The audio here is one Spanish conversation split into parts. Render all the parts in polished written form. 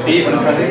Sí, buenas tardes.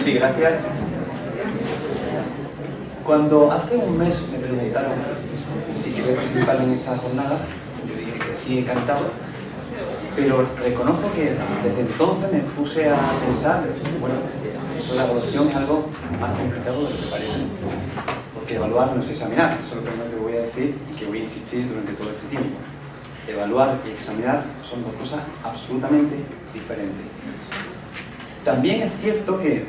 Sí, gracias. Cuando hace un mes me preguntaron si quería participar en esta jornada, yo dije que sí, encantado, pero reconozco que desde entonces me puse a pensar, bueno, eso de la evaluación es algo más complicado de lo que parece, porque evaluar no es examinar, eso es lo primero que voy a decir y que voy a insistir durante todo este tiempo. Evaluar y examinar son dos cosas absolutamente diferentes. También es cierto que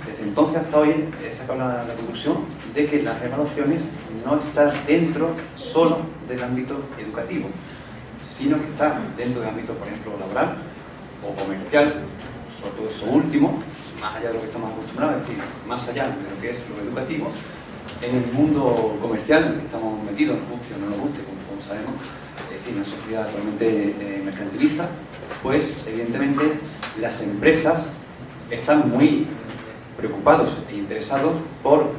desde entonces hasta hoy he sacado la conclusión de que las evaluaciones no están dentro solo del ámbito educativo, sino que están dentro del ámbito, por ejemplo, laboral o comercial, sobre todo eso último, más allá de lo que estamos acostumbrados, es decir, más allá de lo que es lo educativo, en el mundo comercial en el que estamos metidos, nos guste o no nos guste, como sabemos, es decir, una sociedad totalmente mercantilista, pues evidentemente las empresas están muy preocupados e interesados por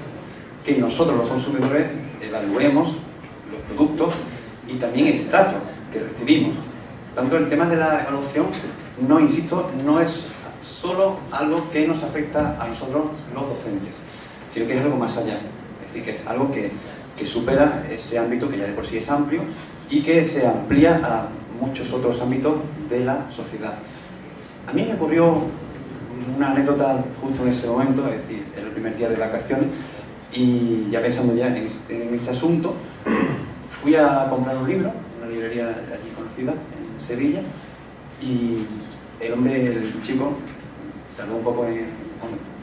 que nosotros los consumidores evaluemos los productos y también el trato que recibimos. Tanto el tema de la evaluación, no insisto, no es solo algo que nos afecta a nosotros los docentes, sino que es algo más allá, es decir, que es algo que supera ese ámbito que ya de por sí es amplio y que se amplía a muchos otros ámbitos de la sociedad. A mí me ocurrió una anécdota justo en ese momento, es decir, era el primer día de vacaciones y ya pensando ya en ese asunto, fui a comprar un libro, en una librería allí conocida, en Sevilla, y el hombre, el chico, tardó un poco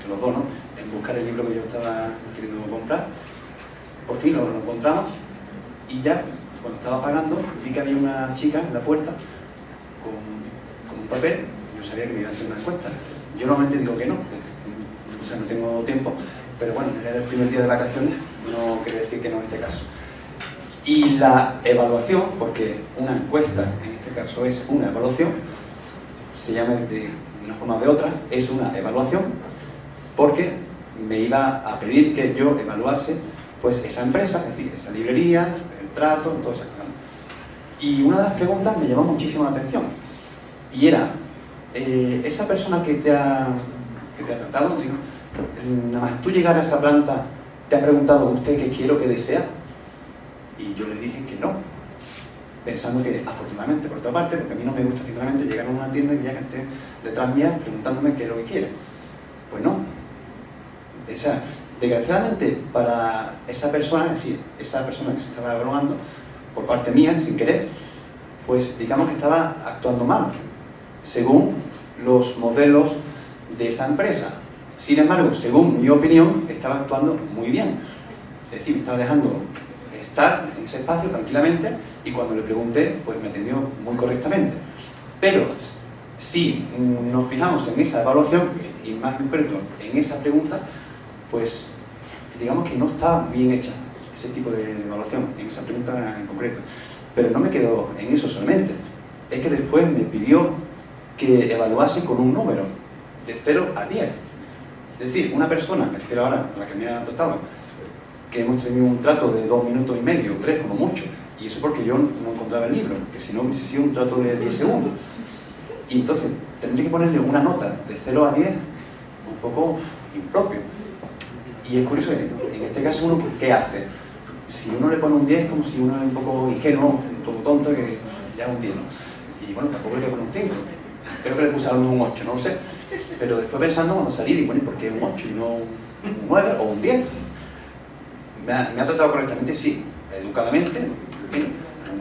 los dos, ¿no?, en buscar el libro que yo estaba queriendo comprar. Por fin lo encontramos y ya, cuando estaba pagando, vi que había una chica en la puerta con un papel. Yo sabía que me iba a hacer una encuesta. Yo normalmente digo que no, o sea, no tengo tiempo, pero bueno, era el primer día de vacaciones, no quiere decir que no en este caso. Y la evaluación, porque una encuesta en este caso es una evaluación, se llama de una forma o de otra, es una evaluación, porque me iba a pedir que yo evaluase pues esa empresa, es decir, esa librería, el trato, todas esas cosas. Y una de las preguntas me llamó muchísimo la atención, y era, esa persona que te ha tratado, digo, nada más tú llegar a esa planta, ¿te ha preguntado usted qué quiero, qué desea? Y yo le dije que no, pensando que, afortunadamente, por otra parte, porque a mí no me gusta simplemente llegar a una tienda y ya que esté detrás mía preguntándome qué es lo que quiere. Pues no. O sea, desgraciadamente para esa persona, es decir, esa persona que se estaba evaluando, por parte mía, sin querer, pues digamos que estaba actuando mal, según los modelos de esa empresa. Sin embargo, según mi opinión, estaba actuando muy bien. Es decir, me estaba dejando estar en ese espacio tranquilamente y cuando le pregunté, pues me atendió muy correctamente. Pero si nos fijamos en esa evaluación, y más en concreto en esa pregunta, pues digamos que no está bien hecha ese tipo de evaluación, en esa pregunta en concreto. Pero no me quedo en eso solamente, es que después me pidió que evaluase con un número, de 0 a 10. Es decir, una persona, me refiero ahora a la que me ha tratado, que hemos tenido un trato de 2 minutos y medio, 3 como mucho, y eso porque yo no encontraba el libro, que si no hubiese sido un trato de 10 segundos. Y entonces tendría que ponerle una nota de 0 a 10, un poco impropio. Y es curioso, en este caso uno, ¿qué hace? Si uno le pone un 10, como si uno es un poco ingenuo, un poco tonto, que ya es un 10, ¿no? Y bueno, tampoco le pone un 5. Creo que le puse a un 8, no lo sé. Pero después pensando, cuando salí, digo, ¿por qué un 8 y no un 9 o un 10? ¿Me ha tratado correctamente? Sí. Educadamente, fin,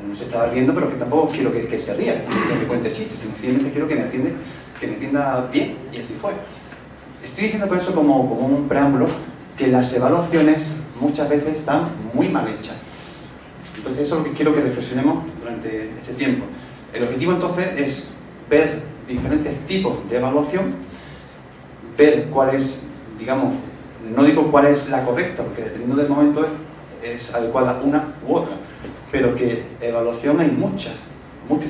no se estaba riendo, pero que tampoco quiero que se ría, que me cuente chistes, simplemente quiero que me atienda bien, y así fue. Estoy diciendo por eso como un preámbulo que las evaluaciones muchas veces están muy mal hechas. Entonces eso es lo que quiero que reflexionemos durante este tiempo. El objetivo entonces es ver diferentes tipos de evaluación, ver cuál es, digamos, no digo cuál es la correcta, porque dependiendo del momento es adecuada una u otra, pero que evaluación hay muchos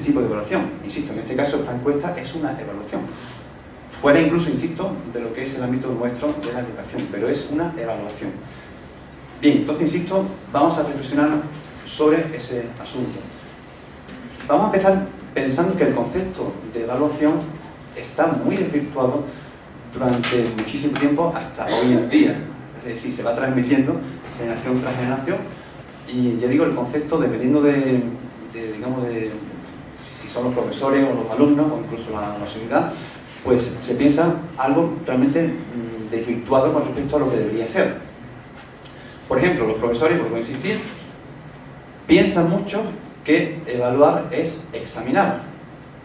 tipos de evaluación. Insisto, en este caso esta encuesta es una evaluación. Fuera incluso, insisto, de lo que es el ámbito nuestro de la educación, pero es una evaluación. Bien, entonces, insisto, vamos a reflexionar sobre ese asunto. Vamos a empezar pensando que el concepto de evaluación está muy desvirtuado durante muchísimo tiempo hasta hoy en día. Es decir, se va transmitiendo generación tras generación y ya digo, el concepto, dependiendo digamos, de si son los profesores o los alumnos o incluso la sociedad, pues se piensa algo realmente desvirtuado con respecto a lo que debería ser. Por ejemplo, los profesores, vuelvo a insistir, piensan mucho que evaluar es examinar,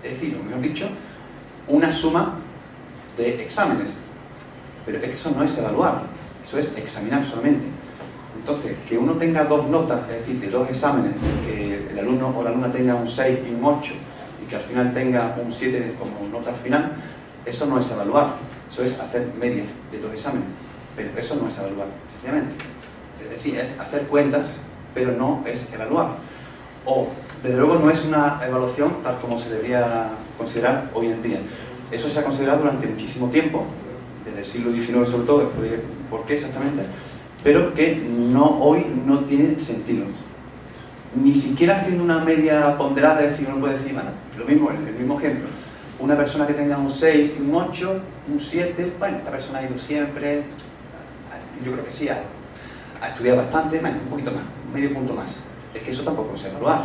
es decir, o mejor dicho, una suma de exámenes. Pero es que eso no es evaluar, eso es examinar solamente. Entonces, que uno tenga dos notas, es decir, de dos exámenes, que el alumno o la alumna tenga un 6 y un 8, y que al final tenga un 7 como nota final, eso no es evaluar, eso es hacer medias de dos exámenes, pero eso no es evaluar, sencillamente. Es decir, es hacer cuentas, pero no es evaluar. O, desde luego, no es una evaluación tal como se debería considerar hoy en día. Eso se ha considerado durante muchísimo tiempo, desde el siglo XIX sobre todo, después diré por qué exactamente, pero que hoy no tiene sentido. Ni siquiera haciendo una media ponderada, es decir, uno puede decir, bueno, lo mismo, el mismo ejemplo. Una persona que tenga un 6 y un 8, un 7, bueno, esta persona ha ido siempre, yo creo que sí, ha estudiado bastante, bueno, un poquito más, medio punto más. Es que eso tampoco es evaluar.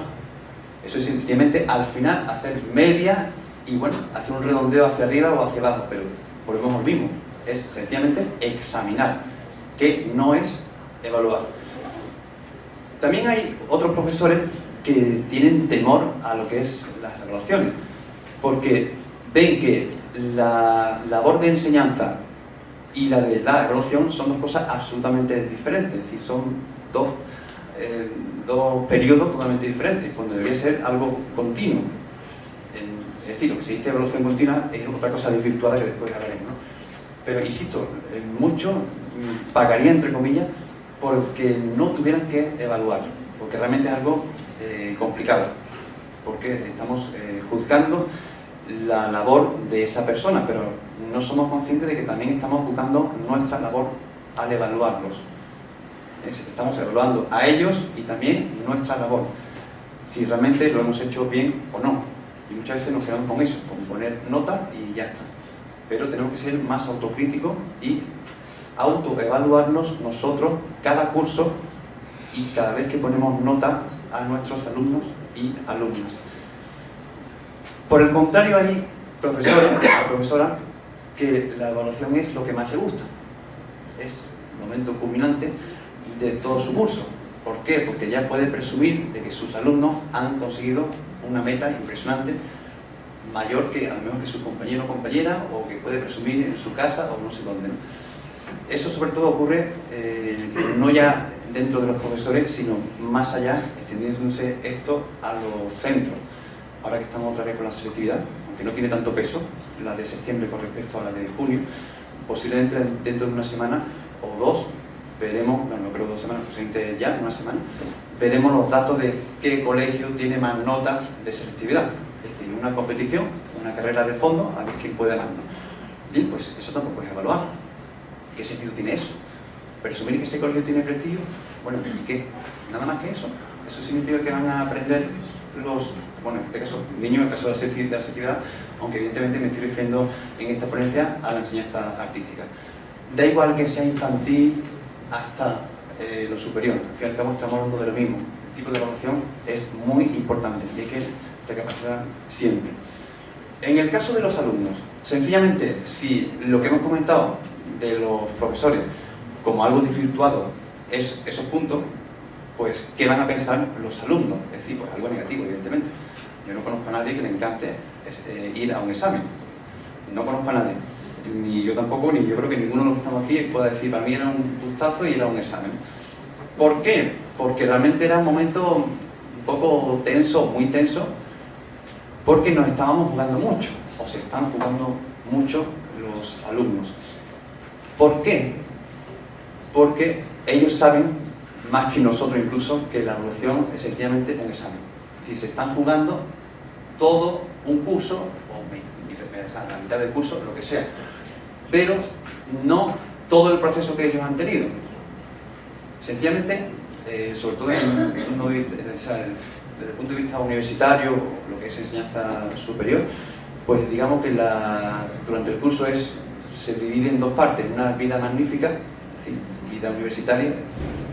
Eso es sencillamente, al final, hacer media y, bueno, hacer un redondeo hacia arriba o hacia abajo, pero volvemos al mismo. Es sencillamente examinar, que no es evaluar. También hay otros profesores que tienen temor a lo que es las evaluaciones, porque ven que la labor de enseñanza y la de la evaluación son dos cosas absolutamente diferentes, es decir, son dos periodos totalmente diferentes, cuando debería ser algo continuo. Es decir, lo que se dice evaluación continua es otra cosa desvirtuada que después hablaremos, ¿no? Pero insisto, muchos pagarían, entre comillas, porque no tuvieran que evaluar, porque realmente es algo complicado, porque estamos juzgando la labor de esa persona, pero no somos conscientes de que también estamos juzgando nuestra labor al evaluarlos. Estamos evaluando a ellos y también nuestra labor, si realmente lo hemos hecho bien o no. Y muchas veces nos quedamos con eso, con poner nota y ya está. Pero tenemos que ser más autocríticos y autoevaluarnos nosotros cada curso y cada vez que ponemos nota a nuestros alumnos y alumnas. Por el contrario, hay profesores o profesoras que la evaluación es lo que más les gusta. Es el momento culminante de todo su curso. ¿Por qué? Porque ya puede presumir de que sus alumnos han conseguido una meta impresionante, mayor que a lo mejor que su compañero o compañera, o que puede presumir en su casa o no sé dónde, ¿no? Eso sobre todo ocurre no ya dentro de los profesores, sino más allá, extendiéndose esto a los centros. Ahora que estamos otra vez con la selectividad, aunque no tiene tanto peso, la de septiembre con respecto a la de junio, posiblemente dentro de una semana o dos veremos, no creo 2 semanas, posiblemente ya una semana, veremos los datos de qué colegio tiene más notas de selectividad. Es decir, una competición, una carrera de fondo, a ver quién puede más, ¿no? Bien, pues eso tampoco es evaluar. ¿Qué sentido tiene eso? ¿Presumir que ese colegio tiene prestigio? Bueno, ¿y qué? Nada más que eso. Eso significa que van a aprender bueno, en este caso, niños, en el caso de la selectividad, aunque evidentemente me estoy refiriendo en esta ponencia a la enseñanza artística. Da igual que sea infantil hasta lo superior, al fin y al cabo estamos hablando de lo mismo. El tipo de evaluación es muy importante y hay que recapacitar siempre. En el caso de los alumnos, sencillamente, si lo que hemos comentado de los profesores como algo desvirtuado es esos puntos, pues, ¿qué van a pensar los alumnos? Es decir, pues algo negativo, evidentemente. Yo no conozco a nadie que le encante ir a un examen. No conozco a nadie. Ni yo tampoco, ni yo creo que ninguno de los que estamos aquí pueda decir, para mí era un gustazo ir a un examen. ¿Por qué? Porque realmente era un momento un poco tenso, muy tenso, porque nos estábamos jugando mucho, o se están jugando mucho los alumnos. ¿Por qué? Porque ellos saben, más que nosotros incluso, que la evaluación es sencillamente un examen. Si se están jugando todo un curso, o la mitad del curso, lo que sea, pero no todo el proceso que ellos han tenido. Sencillamente, sobre todo desde el punto de vista universitario, lo que es enseñanza superior, pues digamos que durante el curso se divide en dos partes: una vida magnífica, es decir, vida universitaria,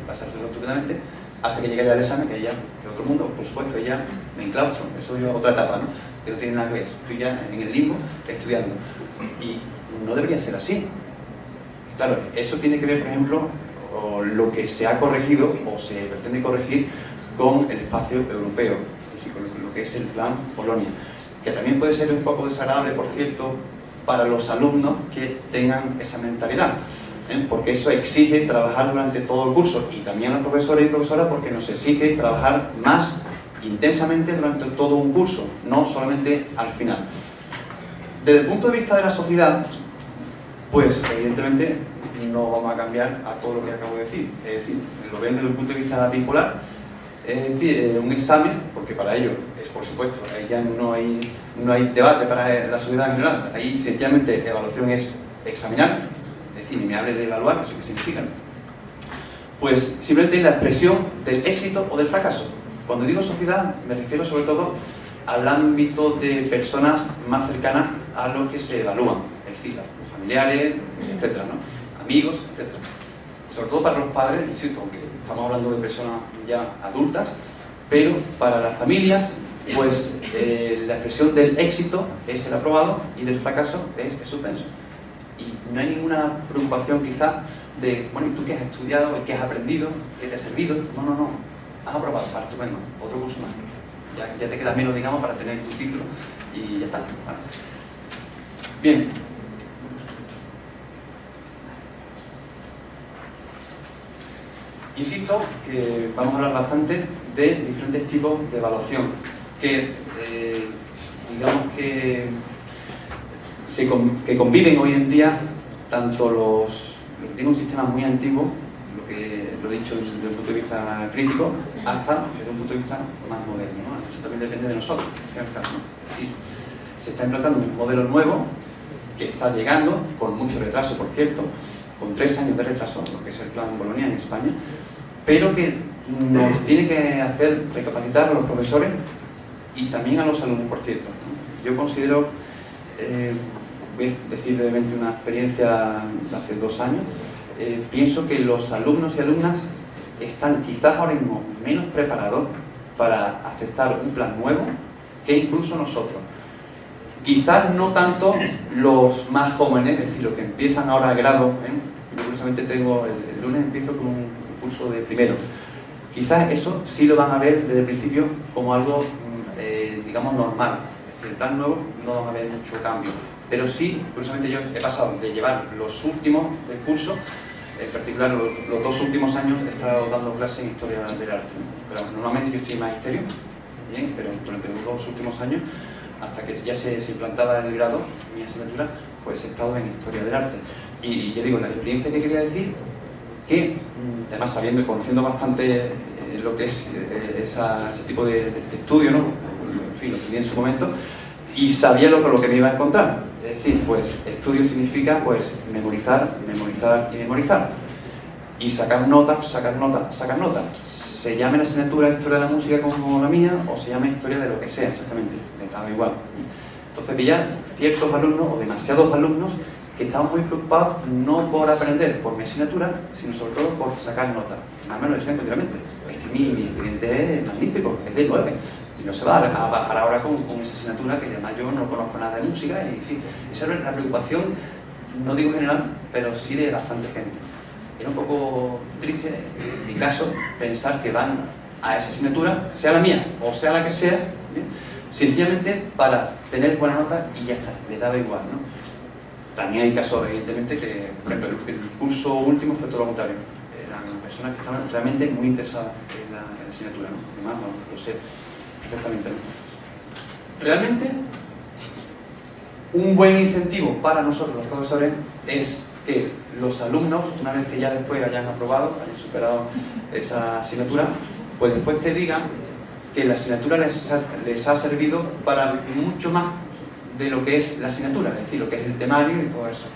pasárselo estupendamente, hasta que llegue ya el examen, que ya es otro mundo, por supuesto, ya me enclaustro, eso es otra etapa, ¿no? Que no tiene nada que ver, estoy ya en el limbo estudiando. Y no debería ser así. Claro, eso tiene que ver, por ejemplo, con lo que se ha corregido o se pretende corregir con el espacio europeo, es decir, con lo que es el plan Bolonia, que también puede ser un poco desagradable, por cierto, para los alumnos que tengan esa mentalidad, porque eso exige trabajar durante todo el curso, y también a los profesores y profesoras, porque nos exige trabajar más intensamente durante todo un curso, no solamente al final. Desde el punto de vista de la sociedad, pues evidentemente no vamos a cambiar a todo lo que acabo de decir. Es decir, lo ven desde el punto de vista bipolar, es decir, un examen, porque para ello es, por supuesto, ahí ya no hay debate para la sociedad en general. Ahí sencillamente evaluación es examinar, es decir, ni me hable de evaluar, eso qué significa. Pues simplemente la expresión del éxito o del fracaso. Cuando digo sociedad, me refiero sobre todo al ámbito de personas más cercanas a lo que se evalúan, es decir, los familiares, etcétera, ¿no? Amigos, etcétera. Sobre todo para los padres, insisto, aunque estamos hablando de personas ya adultas, pero para las familias, pues la expresión del éxito es el aprobado y del fracaso es el suspenso. Y no hay ninguna preocupación quizá de, bueno, ¿y tú qué has estudiado? ¿Qué has aprendido? ¿Qué te ha servido? No, no, no. Has aprobado, para estupendo, otro curso más. Ya te queda menos, digamos, para tener tu título y ya está. Vale. Bien. Insisto que vamos a hablar bastante de diferentes tipos de evaluación que, digamos que conviven hoy en día tanto los que tienen un sistema muy antiguo, lo he dicho desde un punto de vista crítico, hasta desde un punto de vista más moderno, ¿no? Eso también depende de nosotros, en el caso, ¿no? Es decir, se está implantando un modelo nuevo que está llegando, con mucho retraso, por cierto, con 3 años de retraso, lo que es el plan Bolonia en España, pero que nos tiene que hacer recapacitar a los profesores y también a los alumnos, por cierto, ¿no? Yo considero, voy a decir brevemente una experiencia de hace 2 años, pienso que los alumnos y alumnas están quizás ahora mismo menos preparados para aceptar un plan nuevo que incluso nosotros. Quizás no tanto los más jóvenes, es decir, los que empiezan ahora a grado, yo curiosamente tengo, el lunes empiezo con un curso de primero. Quizás eso sí lo van a ver desde el principio como algo, digamos, normal. Es decir, el plan nuevo no van a ver mucho cambio. Pero sí, curiosamente yo he pasado de llevar los últimos del curso, en particular los 2 últimos años he estado dando clases en Historia del Arte. Pero normalmente yo estoy en Magisterio, bien, pero durante los 2 últimos años, hasta que ya se implantaba el grado, mi asignatura, pues he estado en Historia del Arte. Y ya digo, la experiencia que quería decir, que además sabiendo y conociendo bastante lo que es ese tipo de estudio, ¿no? En fin, lo estudié en su momento, y sabía lo que me iba a encontrar. Es decir, pues estudio significa pues memorizar, memorizar y memorizar. Y sacar notas, sacar notas, sacar notas. Se llame la asignatura Historia de la Música como la mía, o se llame Historia de lo que sea, exactamente. Me estaba igual. Entonces veía ciertos alumnos, o demasiados alumnos, que estaban muy preocupados no por aprender por mi asignatura, sino sobre todo por sacar notas. Nada más lo decían continuamente. Es que mi expediente es magnífico, es de 9. Y no se va a bajar ahora con esa asignatura que además yo no conozco nada de música, y en fin, esa es la preocupación, no digo general, pero sí de bastante gente. era un poco triste, en mi caso, pensar que van a esa asignatura, sea la mía o sea la que sea, ¿bien?, sencillamente para tener buena nota y ya está, les daba igual, ¿no? También hay casos, evidentemente, que, por ejemplo, el curso último fue todo lo contrario. Eran personas que estaban realmente muy interesadas en la asignatura, ¿no? Además, no, lo sé perfectamente, ¿no? Realmente, un buen incentivo para nosotros, los profesores, es que los alumnos, una vez que ya después hayan aprobado, hayan superado esa asignatura, pues después te digan que la asignatura les ha servido para mucho más de lo que es la asignatura, es decir, lo que es el temario y todo eso.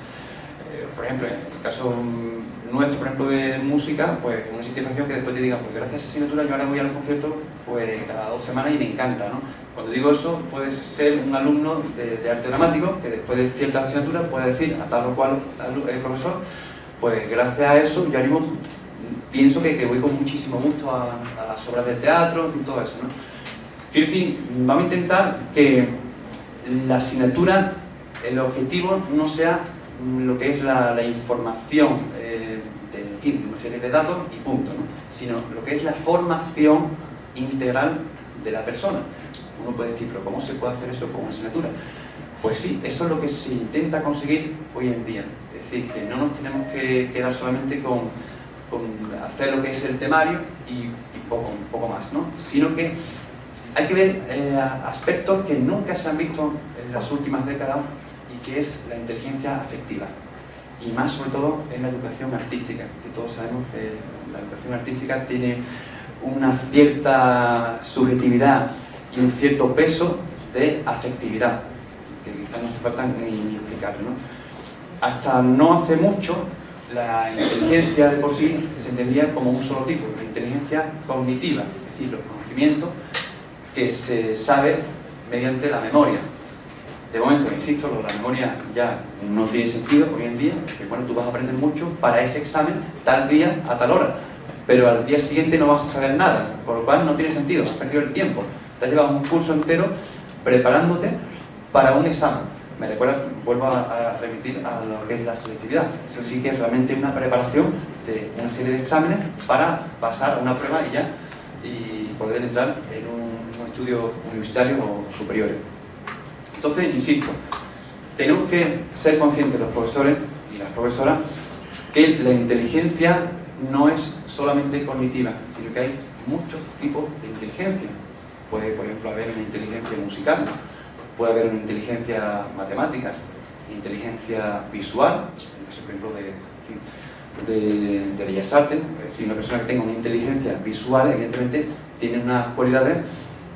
Por ejemplo, en el caso nuestro, por ejemplo, de música, pues una satisfacción que después te digan, pues gracias a esa asignatura yo ahora voy a los conciertos pues cada 2 semanas y me encanta, ¿no? Cuando digo eso, puede ser un alumno de arte dramático que después de cierta asignatura puede decir a tal o cual el profesor, pues gracias a eso yo mismo pienso que voy con muchísimo gusto a las obras de teatro y todo eso, ¿no? Quiero decir, vamos a intentar que la asignatura, el objetivo no sea lo que es la información de una serie de datos y punto, ¿no?, sino lo que es la formación integral de la persona. Uno puede decir, pero ¿cómo se puede hacer eso con una asignatura? Pues sí, eso es lo que se intenta conseguir hoy en día. Es decir, que no nos tenemos que quedar solamente con hacer lo que es el temario y poco más, ¿no?, sino que hay que ver aspectos que nunca se han visto en las últimas décadas y que es la inteligencia afectiva. Y más sobre todo en la educación artística, que todos sabemos que la educación artística tiene una cierta subjetividad y un cierto peso de afectividad, que quizás no hace falta ni explicarlo, ¿no? Hasta no hace mucho, la inteligencia de por sí se entendía como un solo tipo, la inteligencia cognitiva, es decir, los conocimientos que se sabe mediante la memoria. De momento, insisto, lo de la memoria ya no tiene sentido hoy en día, porque bueno, tú vas a aprender mucho para ese examen tal día a tal hora, pero al día siguiente no vas a saber nada, por lo cual no tiene sentido, has perdido el tiempo. Te has llevado un curso entero preparándote para un examen. Me recuerda, vuelvo a remitir a lo que es la selectividad. Eso sí que es realmente una preparación de una serie de exámenes para pasar a una prueba y ya, y poder entrar en un estudio universitario o superior. Entonces, insisto, tenemos que ser conscientes los profesores y las profesoras que la inteligencia no es solamente cognitiva, sino que hay muchos tipos de inteligencia. Puede, por ejemplo, haber una inteligencia musical, puede haber una inteligencia matemática, inteligencia visual, en el caso, por ejemplo, de Bellas Artes. Es decir, una persona que tenga una inteligencia visual, evidentemente, tiene unas cualidades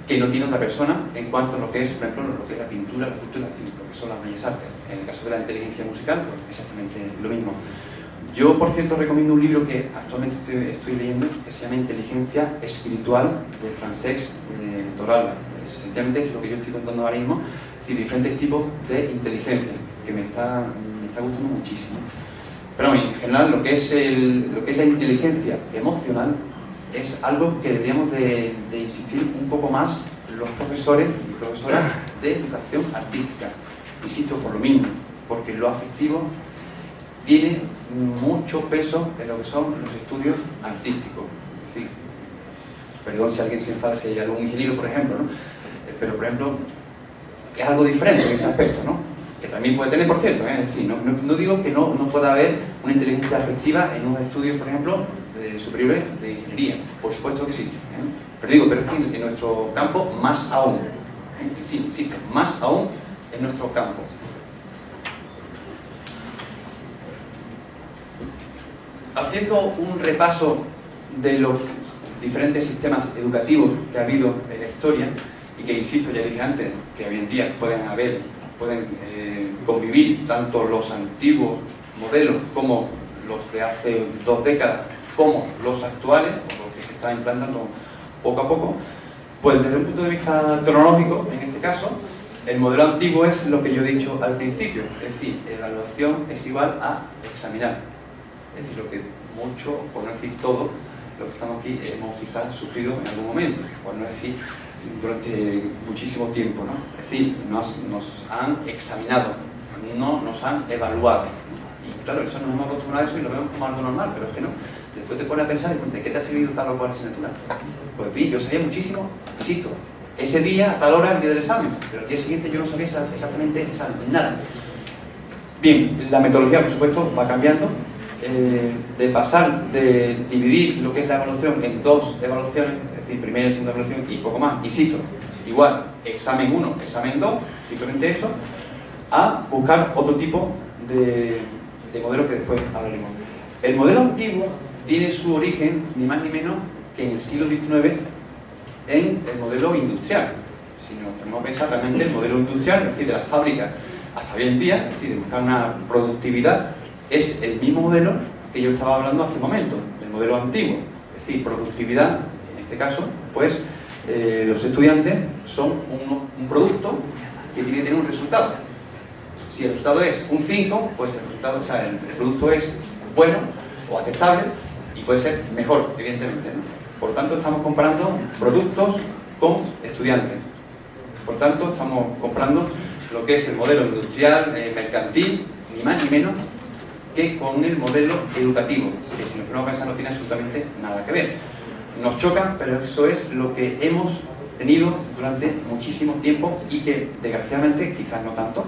que no tiene otra persona en cuanto a lo que es, por ejemplo, lo que es la pintura, la escultura, lo que son las Bellas Artes. En el caso de la inteligencia musical, pues exactamente lo mismo. Yo, por cierto, recomiendo un libro que actualmente estoy leyendo, que se llama Inteligencia Espiritual, de Francesc Torralba. Esencialmente es lo que yo estoy contando ahora mismo, es decir, diferentes tipos de inteligencia, que me está gustando muchísimo. Pero en general, lo que es la inteligencia emocional es algo que deberíamos de insistir un poco más los profesores y profesoras de educación artística. Insisto, por lo mismo, porque lo afectivo tiene mucho peso en lo que son los estudios artísticos. Es decir, perdón si alguien se enfada, si hay algún ingeniero, por ejemplo, ¿no? Pero, por ejemplo, es algo diferente en ese aspecto, ¿no? Que también puede tener, por cierto, es decir, no digo que no pueda haber una inteligencia afectiva en unos estudios, por ejemplo, superiores de ingeniería, por supuesto que sí, pero es que en nuestro campo más aún, sí, insisto, más aún en nuestro campo. Haciendo un repaso de los diferentes sistemas educativos que ha habido en la historia, y que, insisto, ya dije antes, que hoy en día pueden convivir tanto los antiguos modelos como los de hace 2 décadas, como los actuales, o los que se están implantando poco a poco, pues desde un punto de vista cronológico, en este caso, el modelo antiguo es lo que yo he dicho al principio, es decir, evaluación es igual a examinar. Es decir, lo que mucho, por no decir todo, lo que estamos aquí hemos quizás sufrido en algún momento, por no decir durante muchísimo tiempo, ¿no? Es decir, nos han examinado, no nos han evaluado. Y claro, eso nos hemos acostumbrado a eso y lo vemos como algo normal, pero es que no. Después te pones a pensar, ¿de qué te ha servido tal o cual asignatura? Pues bien, yo sabía muchísimo, insisto, ese día, a tal hora, el día del examen, pero el día siguiente yo no sabía exactamente nada. Bien, la metodología, por supuesto, va cambiando. De pasar de dividir lo que es la evaluación en dos evaluaciones, es decir, primera y segunda evaluación y poco más, insisto, igual, examen 1, examen 2, simplemente eso, a buscar otro tipo de modelo que después hablaremos. El modelo antiguo tiene su origen, ni más ni menos, que en el siglo XIX, en el modelo industrial. Si nos ponemos a pensar realmente el modelo industrial, es decir, de las fábricas hasta hoy en día, es decir, de buscar una productividad, es el mismo modelo que yo estaba hablando hace un momento, el modelo antiguo. Es decir, productividad, en este caso, pues los estudiantes son un producto que tiene que tener un resultado. Si el resultado es un 5, pues el resultado, o sea, el producto es bueno o aceptable y puede ser mejor, evidentemente, ¿no? Por tanto, estamos comparando productos con estudiantes. Por tanto, estamos comparando lo que es el modelo industrial, mercantil, ni más ni menos, que con el modelo educativo, que si nos ponemos a pensar no tiene absolutamente nada que ver. Nos choca, pero eso es lo que hemos tenido durante muchísimo tiempo y que, desgraciadamente, quizás no tanto,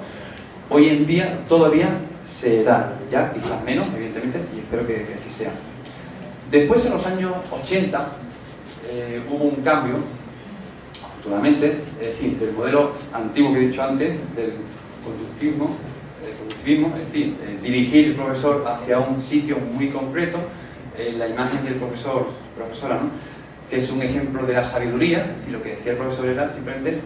hoy en día todavía se da, ya quizás menos, evidentemente, y espero que así sea. Después, en los años 80, hubo un cambio, afortunadamente, es decir, del modelo antiguo que he dicho antes, del conductivismo, es decir, dirigir el profesor hacia un sitio muy concreto, la imagen del profesora, ¿no? Que es un ejemplo de la sabiduría, es decir, lo que decía el profesor era simplemente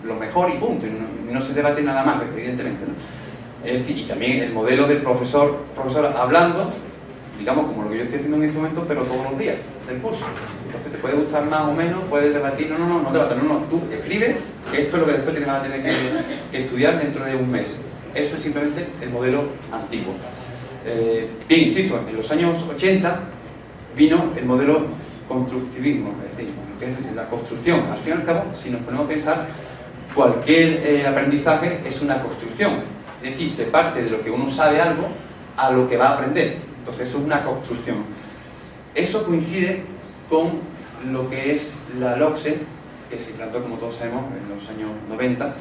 lo mejor y punto, y no se debate nada más, evidentemente, ¿no? Es decir, y también el modelo del profesora hablando, digamos, como lo que yo estoy haciendo en este momento, pero todos los días del curso. Entonces te puede gustar más o menos, puedes debatir, no debatir, tú escribes, que esto es lo que después te vas a tener que estudiar dentro de un mes. Eso es simplemente el modelo antiguo. Bien, insisto, en los años 80 vino el modelo constructivismo, es decir, lo que es la construcción. Al fin y al cabo, si nos ponemos a pensar, cualquier aprendizaje es una construcción. Es decir, se parte de lo que uno sabe algo a lo que va a aprender. Entonces, eso es una construcción. Eso coincide con lo que es la LOCSE, que se implantó, como todos sabemos, en los años 90,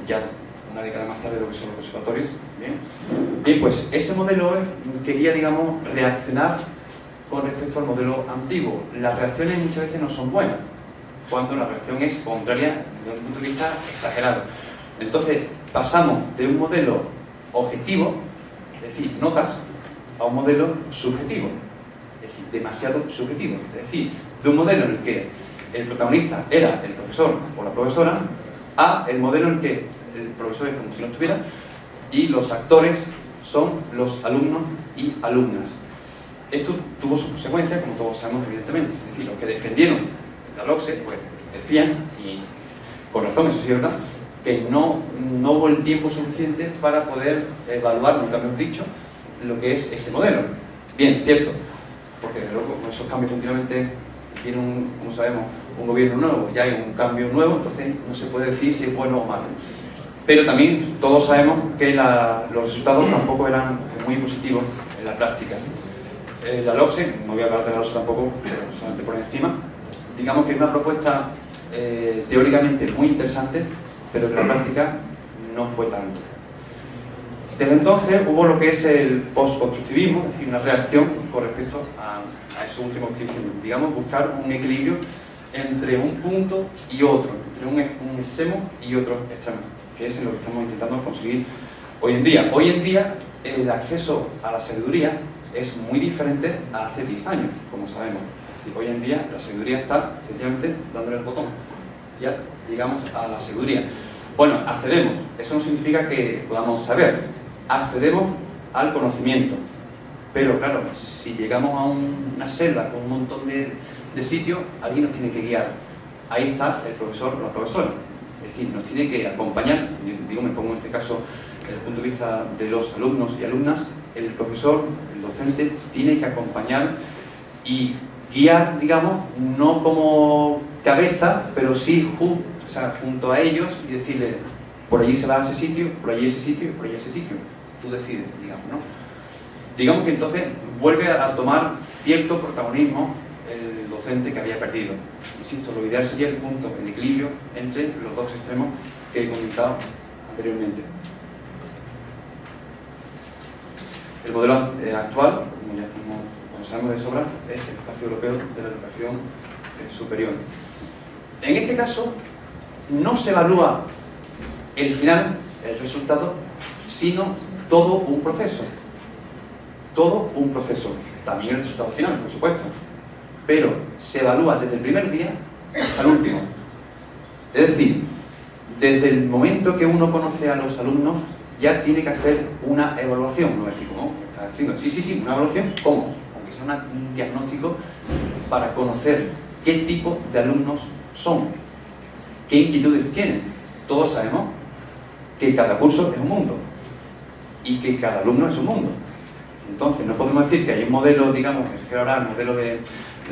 ya una década más tarde de lo que son los conservatorios. Bien, pues ese modelo quería, digamos, reaccionar con respecto al modelo antiguo. Las reacciones muchas veces no son buenas, cuando la reacción es contraria desde un punto de vista exagerado. Entonces, pasamos de un modelo objetivo, es decir, notas, a un modelo subjetivo, es decir, demasiado subjetivo. Es decir, de un modelo en el que el protagonista era el profesor o la profesora, a el modelo en el que el profesor es como si no estuviera y los actores son los alumnos y alumnas. Esto tuvo sus consecuencias, como todos sabemos, evidentemente. Es decir, los que defendieron la LOCSE, pues decían, y con razón, eso sí es verdad, que no hubo el tiempo suficiente para poder evaluar, nunca mejor dicho, lo que es ese modelo. Bien, cierto, porque desde luego con esos cambios continuamente viene, como sabemos, un gobierno nuevo, ya hay un cambio nuevo, entonces no se puede decir si es bueno o malo. Pero también todos sabemos que los resultados tampoco eran muy positivos en la práctica. La LOCSE, no voy a hablar de la LOCSE tampoco, pero solamente por encima, digamos que es una propuesta teóricamente muy interesante, pero que en la práctica no fue tanto. Desde entonces hubo lo que es el post-constructivismo, es decir, una reacción con respecto a eso último que estoy diciendo. Digamos, buscar un equilibrio entre un punto y otro, entre un extremo y otro extremo, que es lo que estamos intentando conseguir hoy en día. Hoy en día el acceso a la sabiduría es muy diferente a hace 10 años, como sabemos. Es decir, hoy en día la sabiduría está sencillamente dándole el botón. Ya llegamos a la sabiduría. Bueno, accedemos. Eso no significa que podamos saber. Accedemos al conocimiento. Pero claro, si llegamos a una selva con un montón de sitios, alguien nos tiene que guiar. Ahí está el profesor o la profesora. Es decir, nos tiene que acompañar. Digo, me pongo en este caso desde el punto de vista de los alumnos y alumnas. El profesor, el docente, tiene que acompañar y guiar, digamos, no como cabeza, pero sí junto a ellos y decirle, por allí se va a ese sitio, por allí ese sitio, por allí ese sitio. Tú decides, digamos, ¿no? digamos que entonces vuelve a tomar cierto protagonismo el docente que había perdido. Insisto, lo ideal sería el punto, el equilibrio entre los dos extremos que he comentado anteriormente. El modelo actual, como ya sabemos de sobra, es el Espacio Europeo de la Educación Superior. En este caso, no se evalúa el final, el resultado, sino todo un proceso. Todo un proceso. También el resultado final, por supuesto. Pero se evalúa desde el primer día hasta el último. Es decir, desde el momento que uno conoce a los alumnos, ya tiene que hacer una evaluación. No es decir, ¿cómo? ¿Estás haciendo? Sí, una evaluación. ¿Cómo? Aunque sea un diagnóstico para conocer qué tipo de alumnos son, qué inquietudes tienen. Todos sabemos que cada curso es un mundo y que cada alumno es un mundo. Entonces, no podemos decir que hay un modelo, digamos, me refiero ahora al modelo de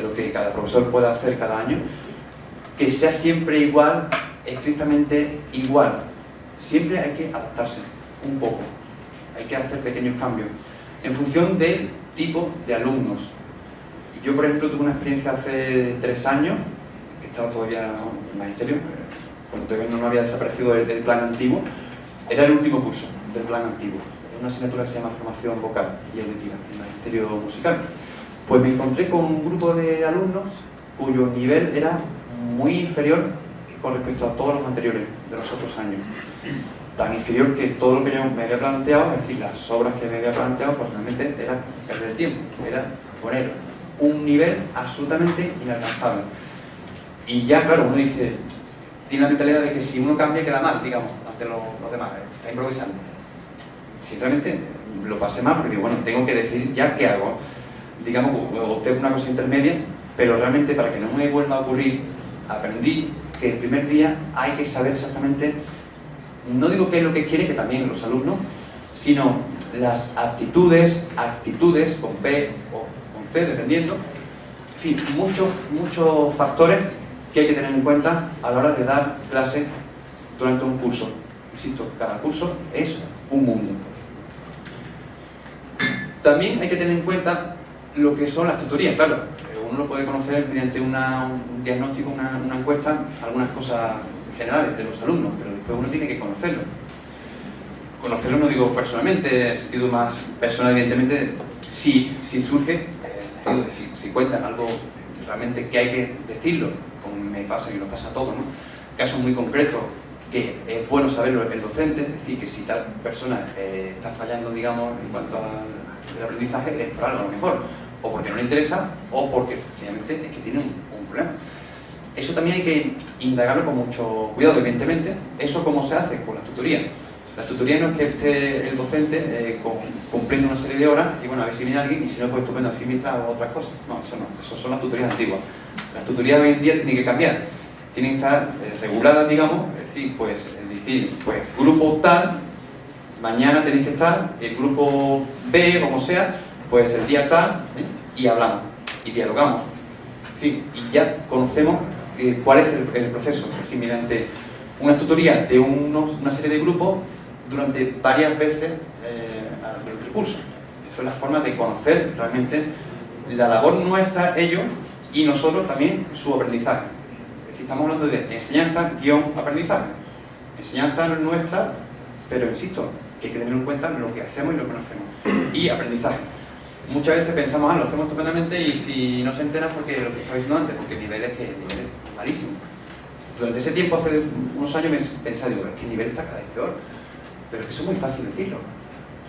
lo que cada profesor pueda hacer cada año, que sea siempre igual, estrictamente igual. Siempre hay que adaptarse un poco, hay que hacer pequeños cambios en función del tipo de alumnos. Yo, por ejemplo, tuve una experiencia hace 3 años, que estaba todavía en magisterio, cuando todavía no había desaparecido el plan antiguo. Era el último curso del plan antiguo, una asignatura que se llama formación vocal y auditiva, el magisterio musical. Pues me encontré con un grupo de alumnos cuyo nivel era muy inferior con respecto a todos los anteriores de los otros años. Tan inferior que todo lo que yo me había planteado, es decir, las obras que me había planteado, pues realmente era perder el tiempo, era poner un nivel absolutamente inalcanzable. Y ya, claro, uno dice, tiene la mentalidad de que si uno cambia queda mal, digamos, ante los demás, está improvisando. Sinceramente, lo pasé mal porque digo, bueno, tengo que decidir ya qué hago. Digamos, opté por una cosa intermedia, pero realmente para que no me vuelva a ocurrir, aprendí que el primer día hay que saber exactamente, no digo qué es lo que quiere, que también los alumnos, sino las actitudes con P o con C, dependiendo. En fin, muchos factores que hay que tener en cuenta a la hora de dar clase durante un curso. Insisto, cada curso es un mundo. También hay que tener en cuenta lo que son las tutorías, claro. Uno lo puede conocer mediante un diagnóstico, una encuesta, algunas cosas generales de los alumnos, pero después uno tiene que conocerlo. Conocerlo no digo personalmente, en sentido más personal, evidentemente, si surge, si cuentan algo realmente que hay que decirlo, como me pasa y nos pasa a todos, ¿no? Casos muy concretos que es bueno saberlo el docente, es decir, que si tal persona está fallando, digamos, en cuanto al aprendizaje, es por algo a lo mejor, o porque no le interesa, o porque sencillamente es que tiene un problema. Eso también hay que indagarlo con mucho cuidado, evidentemente. ¿Eso cómo se hace? Con las tutorías. Las tutorías no es que esté el docente cumpliendo una serie de horas y bueno, a ver si viene alguien y si no, pues estupendo, así mientras o otras cosas. No, eso son las tutorías antiguas. Las tutorías hoy en día tienen que cambiar. Tienen que estar reguladas, digamos, es decir, pues grupo tal, mañana tenéis que estar, el grupo B, como sea, pues el día tal, y hablamos, y dialogamos. En fin, y ya conocemos cuál es el proceso, es decir, mediante una tutoría de una serie de grupos durante varias veces durante el curso. Eso es la forma de conocer realmente la labor nuestra, ellos, y nosotros también su aprendizaje. Es decir, estamos hablando de enseñanza-aprendizaje. Enseñanza no es nuestra, pero insisto, que hay que tener en cuenta lo que hacemos y lo que no hacemos. Y aprendizaje. Muchas veces pensamos, lo hacemos estupendamente y si no se enteran, porque lo que estaba diciendo antes, porque el nivel es malísimo. Durante ese tiempo, hace unos años, me pensaba, digo, es que el nivel está cada vez peor. Pero es que eso es muy fácil decirlo.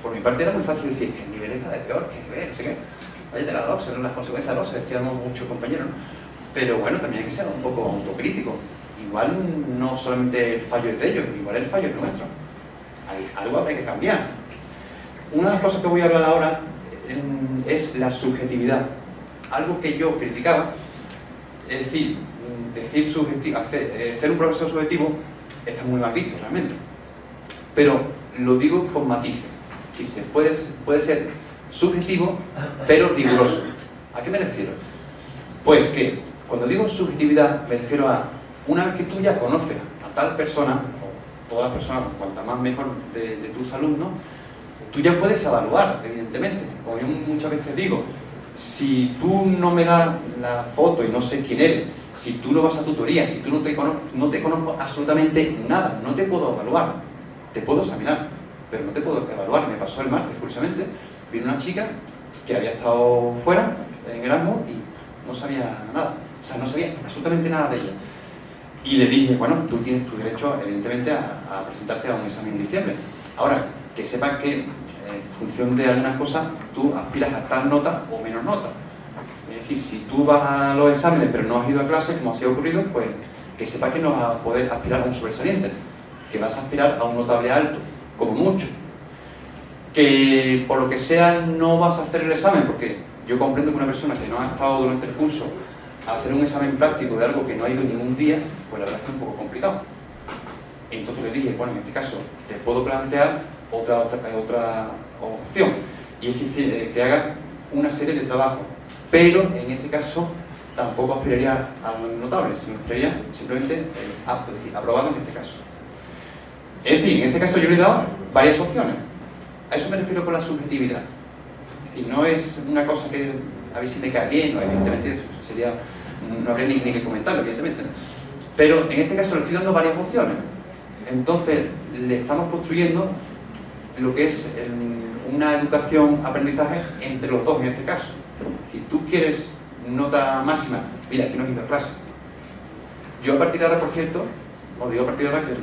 Por mi parte era muy fácil decir que el nivel es cada vez peor, que no sé qué. Vaya de la LOS, son las consecuencias de la LOS, decíamos muchos compañeros, ¿no? Pero bueno, también hay que ser un poco autocrítico. Igual no solamente el fallo es de ellos, igual el fallo es nuestro. Algo habrá que cambiar. Una de las cosas que voy a hablar ahora es la subjetividad. Algo que yo criticaba, es decir, ser un profesor subjetivo está muy mal visto realmente. Pero lo digo con matices. Sí, puede ser subjetivo, pero riguroso. ¿A qué me refiero? Pues que cuando digo subjetividad me refiero a una vez que tú ya conoces a tal persona, o todas las personas, cuanta más mejor de tus alumnos, tú ya puedes evaluar, evidentemente. Como yo muchas veces digo, si tú no me das la foto y no sé quién eres, si tú no vas a tutoría, si tú no te conozco absolutamente nada, no te puedo evaluar. Te puedo examinar, pero no te puedo evaluar. Me pasó el martes, curiosamente, vino una chica que había estado fuera, en Erasmus, y no sabía nada. O sea, no sabía absolutamente nada de ella. Y le dije, bueno, tú tienes tu derecho, evidentemente, a presentarte a un examen en diciembre. Ahora, que sepas que en función de algunas cosas, tú aspiras a tal nota o menos nota. Es decir, si tú vas a los exámenes pero no has ido a clase, como así ha ocurrido, pues que sepas que no vas a poder aspirar a un sobresaliente, que vas a aspirar a un notable alto, como mucho. Que por lo que sea no vas a hacer el examen, porque yo comprendo que una persona que no ha estado durante el curso a hacer un examen práctico de algo que no ha ido ningún día, pues la verdad es que es un poco complicado. Entonces le dije, bueno, en este caso te puedo plantear otra opción, y es que hagas una serie de trabajos, pero en este caso tampoco aspiraría a un notable, sino aspiraría simplemente apto, es decir, aprobado en este caso. Es decir, en este caso yo le he dado varias opciones. A eso me refiero con la subjetividad. Es decir, no es una cosa que a ver si me cae bien, no, evidentemente sería, no habría ni que comentarlo, evidentemente, ¿no? Pero en este caso le estoy dando varias opciones. Entonces le estamos construyendo lo que es una educación-aprendizaje entre los dos en este caso. Si tú quieres nota máxima, mira, que no he ido a clase. Yo a partir de ahora, por cierto, os digo a partir de ahora que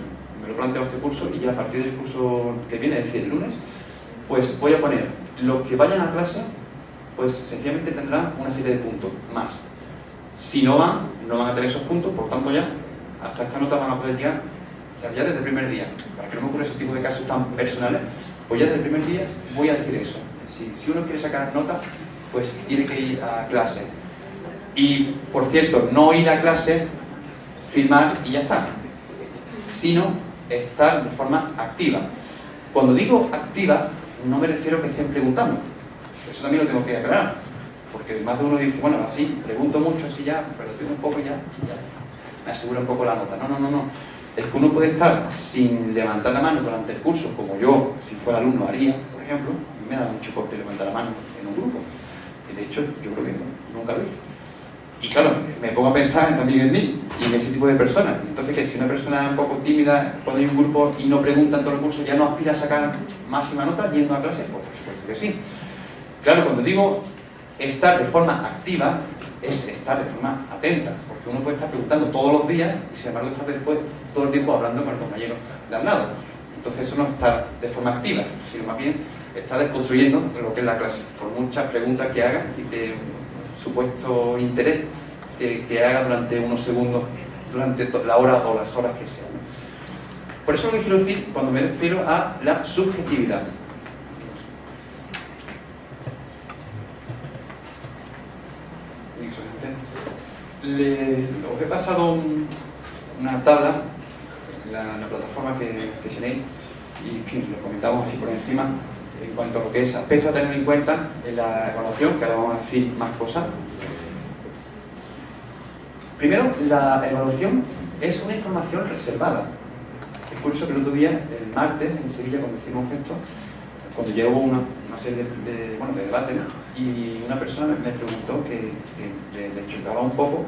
me lo planteo este curso, y ya a partir del curso que viene, es decir, el lunes, pues voy a poner los que vayan a clase, pues sencillamente tendrán una serie de puntos más. Si no van, no van a tener esos puntos, por tanto ya, hasta esta nota van a poder llegar ya desde el primer día. Para que no me ocurra ese tipo de casos tan personales, pues ya desde el primer día voy a decir eso. Si uno quiere sacar nota, pues tiene que ir a clase. Y, por cierto, no ir a clase, firmar y ya está, sino estar de forma activa. Cuando digo activa, no me refiero a que estén preguntando. Eso también lo tengo que aclarar, porque más de uno dice, bueno, así, pregunto mucho, así ya, pero tengo un poco ya me asegura un poco la nota. No. Es que uno puede estar sin levantar la mano durante el curso, como yo, si fuera alumno, haría, por ejemplo. A mí me da mucho corte levantar la mano en un grupo. Y de hecho, yo creo que nunca lo hice. Y claro, me pongo a pensar también en mí y en ese tipo de personas. Entonces, que si una persona es un poco tímida cuando hay un grupo y no pregunta en todo el curso, ¿ya no aspira a sacar máxima nota yendo a clase? Pues por supuesto que sí. Claro, cuando digo estar de forma activa, es estar de forma atenta, porque uno puede estar preguntando todos los días y sin embargo estar después todo el tiempo hablando con el compañero de al lado. Entonces eso no es estar de forma activa, sino más bien estar desconstruyendo lo que es la clase, por muchas preguntas que haga y de supuesto interés que haga durante unos segundos, durante la hora o las horas que sean. Por eso lo que quiero decir cuando me refiero a la subjetividad. Os he pasado una tabla en la plataforma que tenéis, y en fin, lo comentamos así por encima en cuanto a lo que es aspectos a tener en cuenta en la evaluación, que ahora vamos a decir más cosas. Primero, la evaluación es una información reservada. Es curioso que el otro día, el martes, en Sevilla, cuando hicimos esto, cuando ya hubo una serie de debates, ¿no? Y una persona me preguntó que le chocaba un poco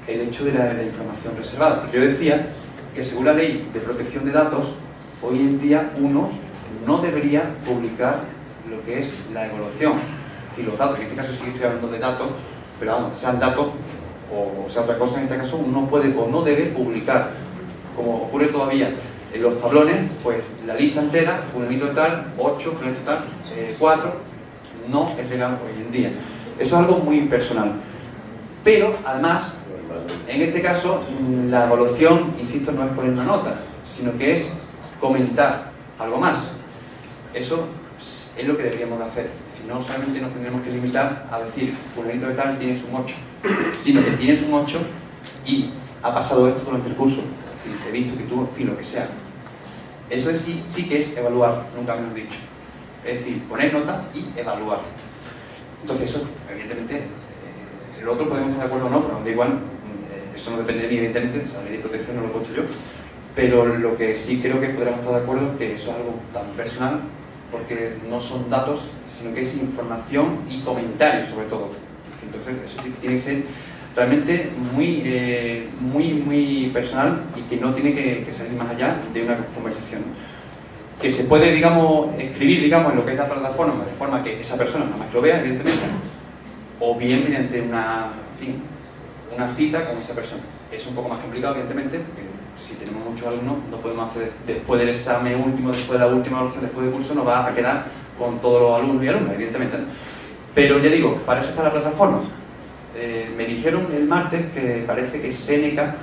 el hecho de la información reservada. Yo decía que según la ley de protección de datos, hoy en día uno no debería publicar lo que es la evaluación. Es decir, los datos, en este caso sí que estoy hablando de datos, pero vamos, sean datos o sea otra cosa, en este caso uno puede o no debe publicar, como ocurre todavía en los tablones, pues la lista entera, fulanito tal, 8, fulanito tal, 4, no es legal hoy en día. Eso es algo muy impersonal. Pero, además, en este caso, la evaluación, insisto, no es poner una nota, sino que es comentar algo más. Eso es lo que deberíamos de hacer. Si no, solamente nos tendremos que limitar a decir, fulanito de tal tienes un 8, sino que tienes un 8 y ha pasado esto durante el curso. Si he visto que tú, en fin, lo que sea. Eso sí que es evaluar, nunca me lo he dicho. Es decir, poner nota y evaluar. Entonces eso, evidentemente, el otro podemos estar de acuerdo o no, pero da igual, eso no depende de mí, evidentemente, esa ley de protección no lo he puesto yo, pero lo que sí creo que podremos estar de acuerdo es que eso es algo tan personal porque no son datos, sino que es información y comentarios sobre todo. Entonces eso sí tiene que ser realmente muy personal y que no tiene que salir más allá de una conversación. Que se puede, digamos, escribir, digamos, en lo que es la plataforma, de forma que esa persona nada más que lo vea, evidentemente, o bien mediante una cita con esa persona. Es un poco más complicado, evidentemente, porque si tenemos muchos alumnos, no podemos hacer, después del examen último, después de la última evaluación, después del curso, no va a quedar con todos los alumnos y alumnas, evidentemente, ¿no? Pero ya digo, para eso está la plataforma. Me dijeron el martes que parece que Seneca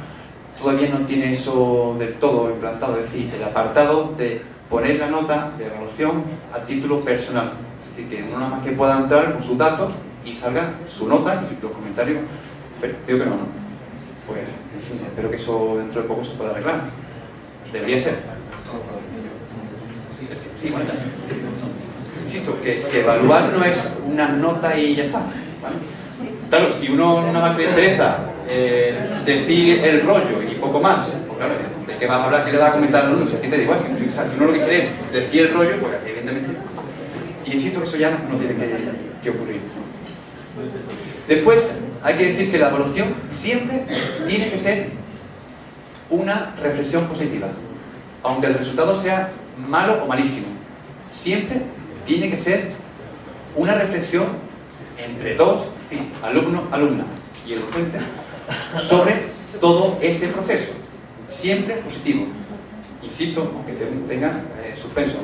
todavía no tiene eso del todo implantado, es decir, el apartado de poner la nota de evaluación a título personal. Es decir, que uno nada más que pueda entrar con sus datos y salga su nota y los comentarios. Pero digo que no, ¿no? Pues, en fin, espero que eso dentro de poco se pueda arreglar. Debería ser. Sí, bueno, insisto, que evaluar no es una nota y ya está, ¿vale? Claro, si uno nada más que le interesa decir el rollo y poco más, pues claro, ¿de qué vas a hablar? ¿Qué le vas a comentar al alumno? Si a ti te da igual, si uno lo que quiere es decir el rollo, pues evidentemente. Y insisto que eso ya no tiene que ocurrir. Después, hay que decir que la evaluación siempre tiene que ser una reflexión positiva. Aunque el resultado sea malo o malísimo, siempre tiene que ser una reflexión entre dos, alumno, alumna y el docente, sobre todo ese proceso. Siempre positivo. Insisto, aunque tenga suspenso.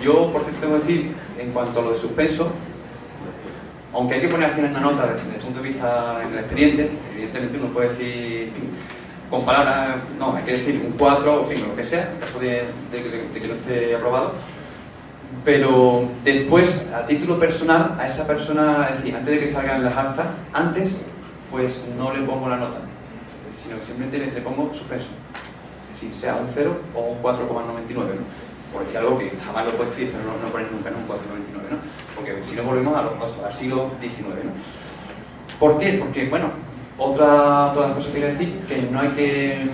Yo, por cierto, tengo que decir, en cuanto a lo de suspenso, aunque hay que poner al final una nota desde el punto de vista en el expediente, evidentemente uno puede decir, en fin, con palabras, no, hay que decir un 4, en fin, lo que sea, en caso de que no esté aprobado. Pero después, a título personal, a esa persona, es decir, antes de que salgan las actas, antes, pues no le pongo la nota, sino que simplemente le pongo suspenso. Es decir, sea un 0 o un 4,99, ¿no? Por decir algo que jamás lo he puesto y espero no poner nunca, ¿no? Un 4,99, ¿no? Porque si no volvemos al siglo XIX, ¿no? ¿Por qué? Porque, bueno, otra de las cosas que quiero decir, que no hay que,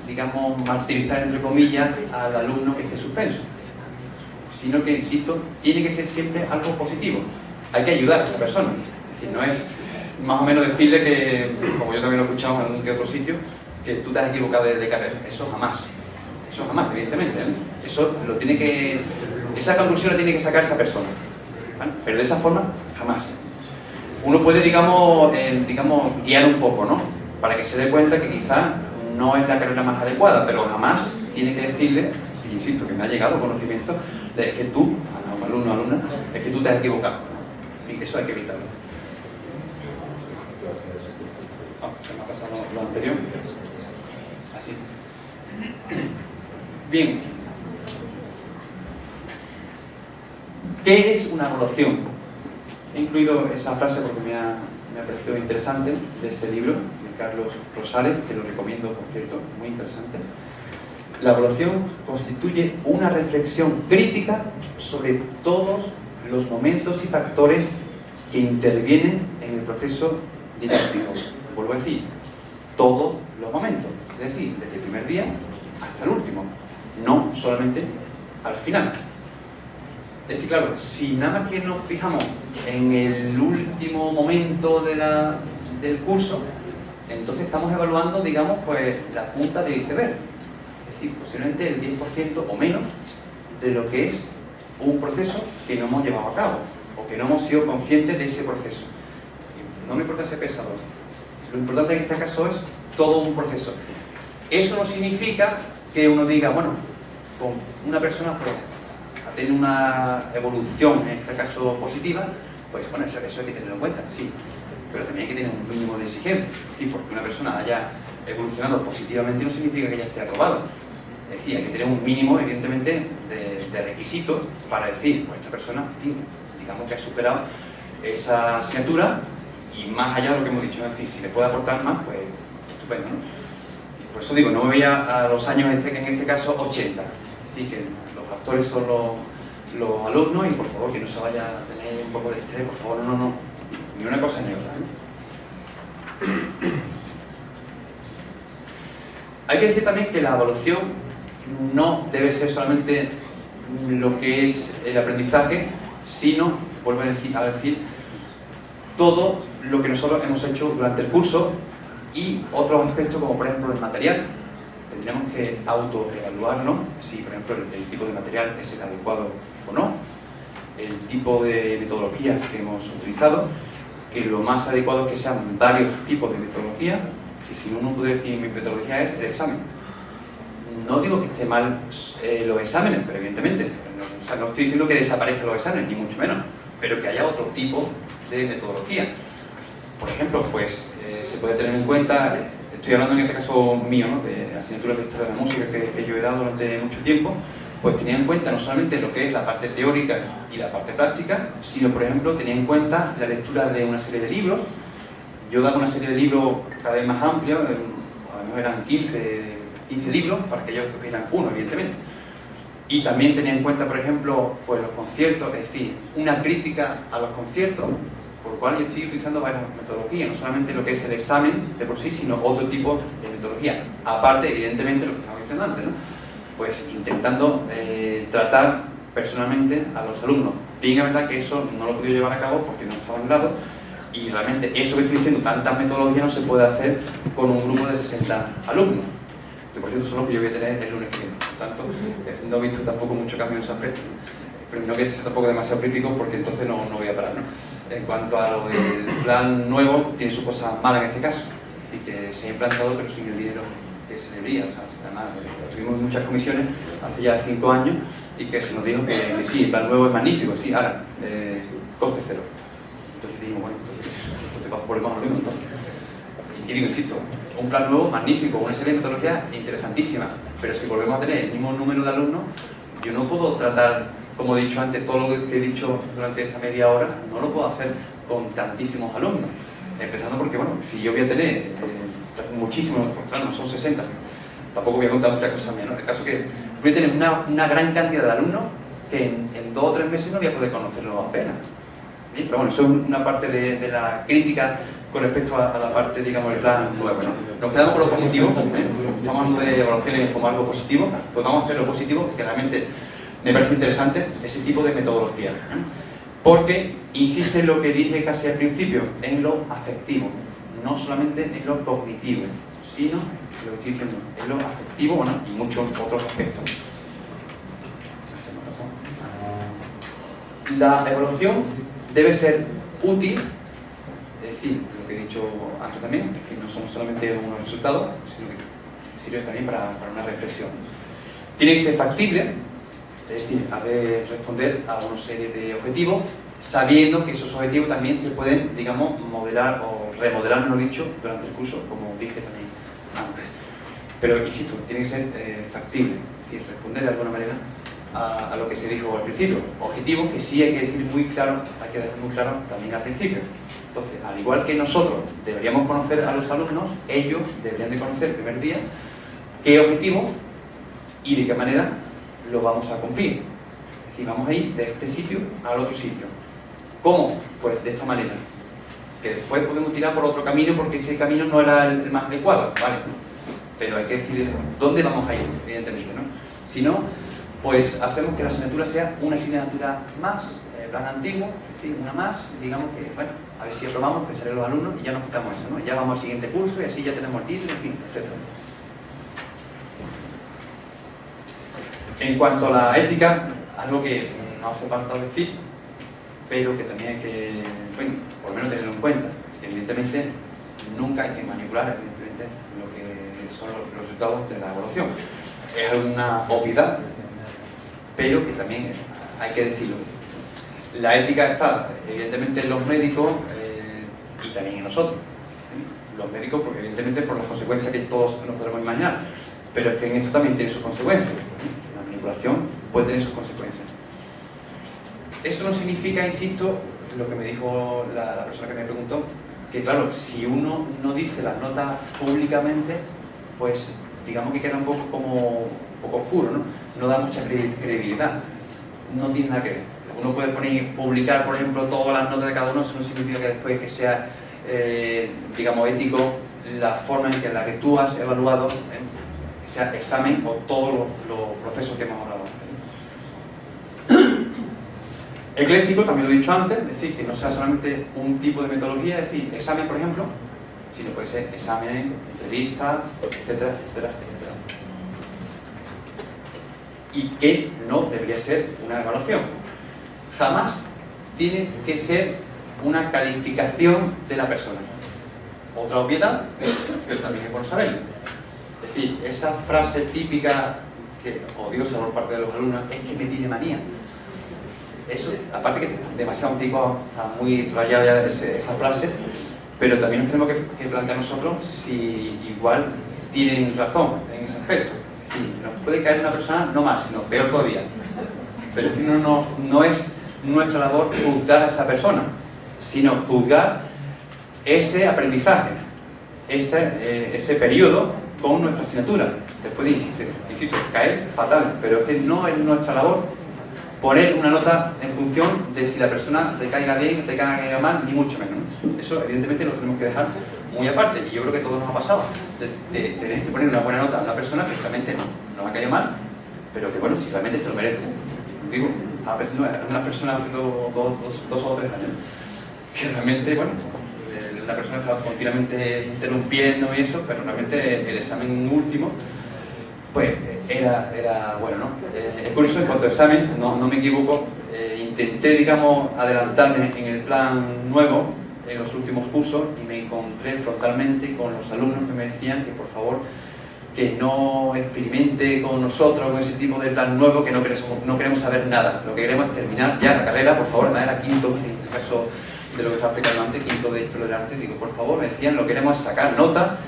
digamos, martirizar, entre comillas, al alumno que esté suspenso, sino que, insisto, tiene que ser siempre algo positivo. Hay que ayudar a esa persona. Es decir, no es más o menos decirle que, como yo también lo he escuchado en algún que otro sitio, que tú te has equivocado de carrera. Eso jamás. Eso jamás, evidentemente, ¿eh? Eso lo tiene que... Esa conclusión la tiene que sacar esa persona, ¿vale? Pero de esa forma, jamás. Uno puede, digamos, guiar un poco, ¿no? Para que se dé cuenta que quizá no es la carrera más adecuada, pero jamás tiene que decirle, y insisto, que me ha llegado conocimiento, de que tú, alumno o alumna, es que tú te has equivocado. Y que eso hay que evitarlo. Se me ha pasado lo anterior. Así. Bien. ¿Qué es una evaluación? He incluido esa frase porque me ha parecido interesante, de ese libro de Carlos Rosales, que lo recomiendo, por cierto, muy interesante. La evaluación constituye una reflexión crítica sobre todos los momentos y factores que intervienen en el proceso didáctico. Vuelvo a decir, todos los momentos, es decir, desde el primer día hasta el último, no solamente al final. Es que claro, si nada más que nos fijamos en el último momento del curso, entonces estamos evaluando, digamos, pues la punta del iceberg. Es decir, posiblemente el 10% o menos de lo que es un proceso que no hemos llevado a cabo o que no hemos sido conscientes de ese proceso. No me importa ser pensador. Lo importante en este caso es todo un proceso. Eso no significa que uno diga, bueno, con una persona pues, tiene una evolución, en este caso positiva, pues bueno, eso hay que tenerlo en cuenta, sí. Pero también hay que tener un mínimo de exigencia. ¿Sí? Porque una persona haya evolucionado positivamente no significa que ya esté aprobado. Es decir, hay que tener un mínimo, evidentemente, de requisitos para decir, pues esta persona, digamos que ha superado esa asignatura y más allá de lo que hemos dicho, es decir, si le puede aportar más, pues estupendo, ¿no? Y por eso digo, no me voy a los años, en este caso, 80. Es decir, que los actores son los alumnos y por favor, que no se vaya a tener un poco de estrés, por favor, no, ni una cosa ni otra, ¿no? Hay que decir también que la evaluación no debe ser solamente lo que es el aprendizaje, sino, vuelvo a decir, todo lo que nosotros hemos hecho durante el curso y otros aspectos como por ejemplo el material. Tendremos que autoevaluarnos si por ejemplo el tipo de material es el adecuado o no, el tipo de metodología que hemos utilizado, que lo más adecuado es que sean varios tipos de metodología, y si uno puede decir mi metodología es el examen. No digo que esté mal los exámenes, pero evidentemente, o sea, no estoy diciendo que desaparezcan los exámenes, ni mucho menos, pero que haya otro tipo de metodología. Por ejemplo, pues se puede tener en cuenta, estoy hablando en este caso mío, ¿no?, de asignaturas de historia de la música que yo he dado durante mucho tiempo, pues tenía en cuenta no solamente lo que es la parte teórica y la parte práctica, sino por ejemplo tenía en cuenta la lectura de una serie de libros. Yo daba una serie de libros cada vez más amplia, a lo mejor eran 15 libros, para aquellos que cogieran uno, evidentemente. Y también tenía en cuenta, por ejemplo, pues los conciertos, es decir, una crítica a los conciertos, por lo cual yo estoy utilizando varias metodologías, no solamente lo que es el examen de por sí, sino otro tipo de metodología. Aparte, evidentemente, lo que estaba diciendo antes, ¿no?, pues intentando tratar personalmente a los alumnos. Bien, es verdad que eso no lo he podido llevar a cabo porque no estaba en grado, y realmente eso que estoy diciendo, tantas metodologías, no se puede hacer con un grupo de 60 alumnos. Que por cierto son los que yo voy a tener el lunes que viene. Por tanto, no he visto tampoco mucho cambio en ese aspecto. Pero no quiero ser tampoco demasiado crítico porque entonces no voy a parar, ¿no? En cuanto a lo del plan nuevo, tiene su cosa mala en este caso. Es decir, que se ha implantado pero sin el dinero que se debería. O sea, además, tuvimos muchas comisiones hace ya 5 años y que se nos dijo que sí, el plan nuevo es magnífico, sí, ahora, coste cero. Entonces dijimos, bueno, entonces volvemos a lo mismo entonces. Y digo, insisto, un plan nuevo magnífico, una serie de metodologías interesantísimas, pero si volvemos a tener el mismo número de alumnos, yo no puedo tratar, como he dicho antes, todo lo que he dicho durante esa media hora, no lo puedo hacer con tantísimos alumnos. Empezando porque, bueno, si yo voy a tener muchísimos, pues claro, no son 60, tampoco voy a contar muchas cosas mías, ¿no? El caso es que voy a tener una gran cantidad de alumnos que en 2 o 3 meses no voy a poder conocerlos apenas. ¿Sí? Pero bueno, eso es una parte de la crítica con respecto a la parte, digamos, del plan nuevo, ¿no? Nos quedamos con lo positivo, estamos hablando de evaluaciones como algo positivo, pues vamos a hacer lo positivo, que realmente me parece interesante ese tipo de metodología, porque insiste en lo que dije casi al principio, en lo afectivo, no solamente en lo cognitivo, sino, lo que estoy diciendo, en lo afectivo, bueno, y muchos otros aspectos. La evaluación debe ser útil, es decir, lo que he dicho antes también, es que no son solamente unos resultados, sino que sirven también para una reflexión. Tiene que ser factible, es decir, ha de responder a una serie de objetivos, sabiendo que esos objetivos también se pueden, digamos, modelar o remodelar, mejor dicho, durante el curso, como dije también antes. Pero, insisto, tiene que ser factible, es decir, responder de alguna manera a lo que se dijo al principio. Objetivos que sí hay que decir muy claro, hay que dejar muy claro también al principio. Entonces, al igual que nosotros deberíamos conocer a los alumnos, ellos deberían de conocer el primer día qué objetivos y de qué manera lo vamos a cumplir. Es decir, vamos a ir de este sitio al otro sitio. ¿Cómo? Pues de esta manera. Que después podemos tirar por otro camino porque ese camino no era el más adecuado, ¿vale? Pero hay que decir dónde vamos a ir, evidentemente, ¿no? Si no, pues hacemos que la asignatura sea una asignatura más, plan antiguo, es decir, una más, digamos que, bueno, a ver si aprobamos, que salen los alumnos y ya nos quitamos eso, ¿no? Ya vamos al siguiente curso y así ya tenemos el título, en fin, etc. En cuanto a la ética, algo que no hace falta decir, pero que también hay que, bueno, por lo menos tenerlo en cuenta. Evidentemente, nunca hay que manipular, evidentemente, lo que son los resultados de la evaluación. Es una obviedad, pero que también hay que decirlo. La ética está, evidentemente, en los médicos y también en nosotros. Los médicos, porque evidentemente por las consecuencias que todos nos podemos imaginar, pero es que en esto también tiene sus consecuencias. La manipulación puede tener sus consecuencias. Eso no significa, insisto, lo que me dijo la persona que me preguntó, que claro, si uno no dice las notas públicamente, pues digamos que queda un poco como un poco oscuro, ¿no? No da mucha credibilidad. No tiene nada que ver. Uno puede publicar, por ejemplo, todas las notas de cada uno, eso no significa que después que sea, digamos, ético la forma en la que tú has evaluado, sea examen o todos los procesos que hemos hablado antes. Ecléctico, también lo he dicho antes, es decir, que no sea solamente un tipo de metodología, es decir, examen, por ejemplo, sino puede ser examen, entrevistas, etcétera, etcétera, etcétera. Y que no debería ser una evaluación. Jamás tiene que ser una calificación de la persona. Otra obviedad, pero también es bueno saberlo. Es decir, esa frase típica que odiosa por parte de los alumnos es que me tiene manía. Eso, aparte que demasiado antigua, está muy rayada ya esa frase, pero también nos tenemos que plantear nosotros si igual tienen razón en ese aspecto. Es decir, nos puede caer una persona no más, sino peor todavía. Pero es que no es nuestra labor juzgar a esa persona, sino juzgar ese aprendizaje, ese periodo con nuestra asignatura. Después insisto, caer fatal, pero es que no es nuestra labor poner una nota en función de si la persona te caiga bien, te caiga mal, ni mucho menos. Eso evidentemente lo tenemos que dejar muy aparte, y yo creo que todo nos ha pasado, de tener que poner una buena nota a una persona que realmente no me ha caído mal, pero que bueno, si realmente se lo merece. Digo, estaba pensando en una persona hace dos o 3 años, que realmente, bueno, una persona estaba continuamente interrumpiendo y eso, pero realmente el examen último pues era bueno, ¿no? Es curioso, en cuanto a examen, no me equivoco, intenté, digamos, adelantarme en el plan nuevo en los últimos cursos y me encontré frontalmente con los alumnos que me decían que por favor que no experimente con nosotros con ese tipo de plan nuevo, que no queremos saber nada, lo que queremos es terminar ya la carrera, por favor. Además era quinto, en el caso de lo que estaba explicando antes, quinto de Historia del Arte, digo, por favor, me decían, lo queremos es sacar nota,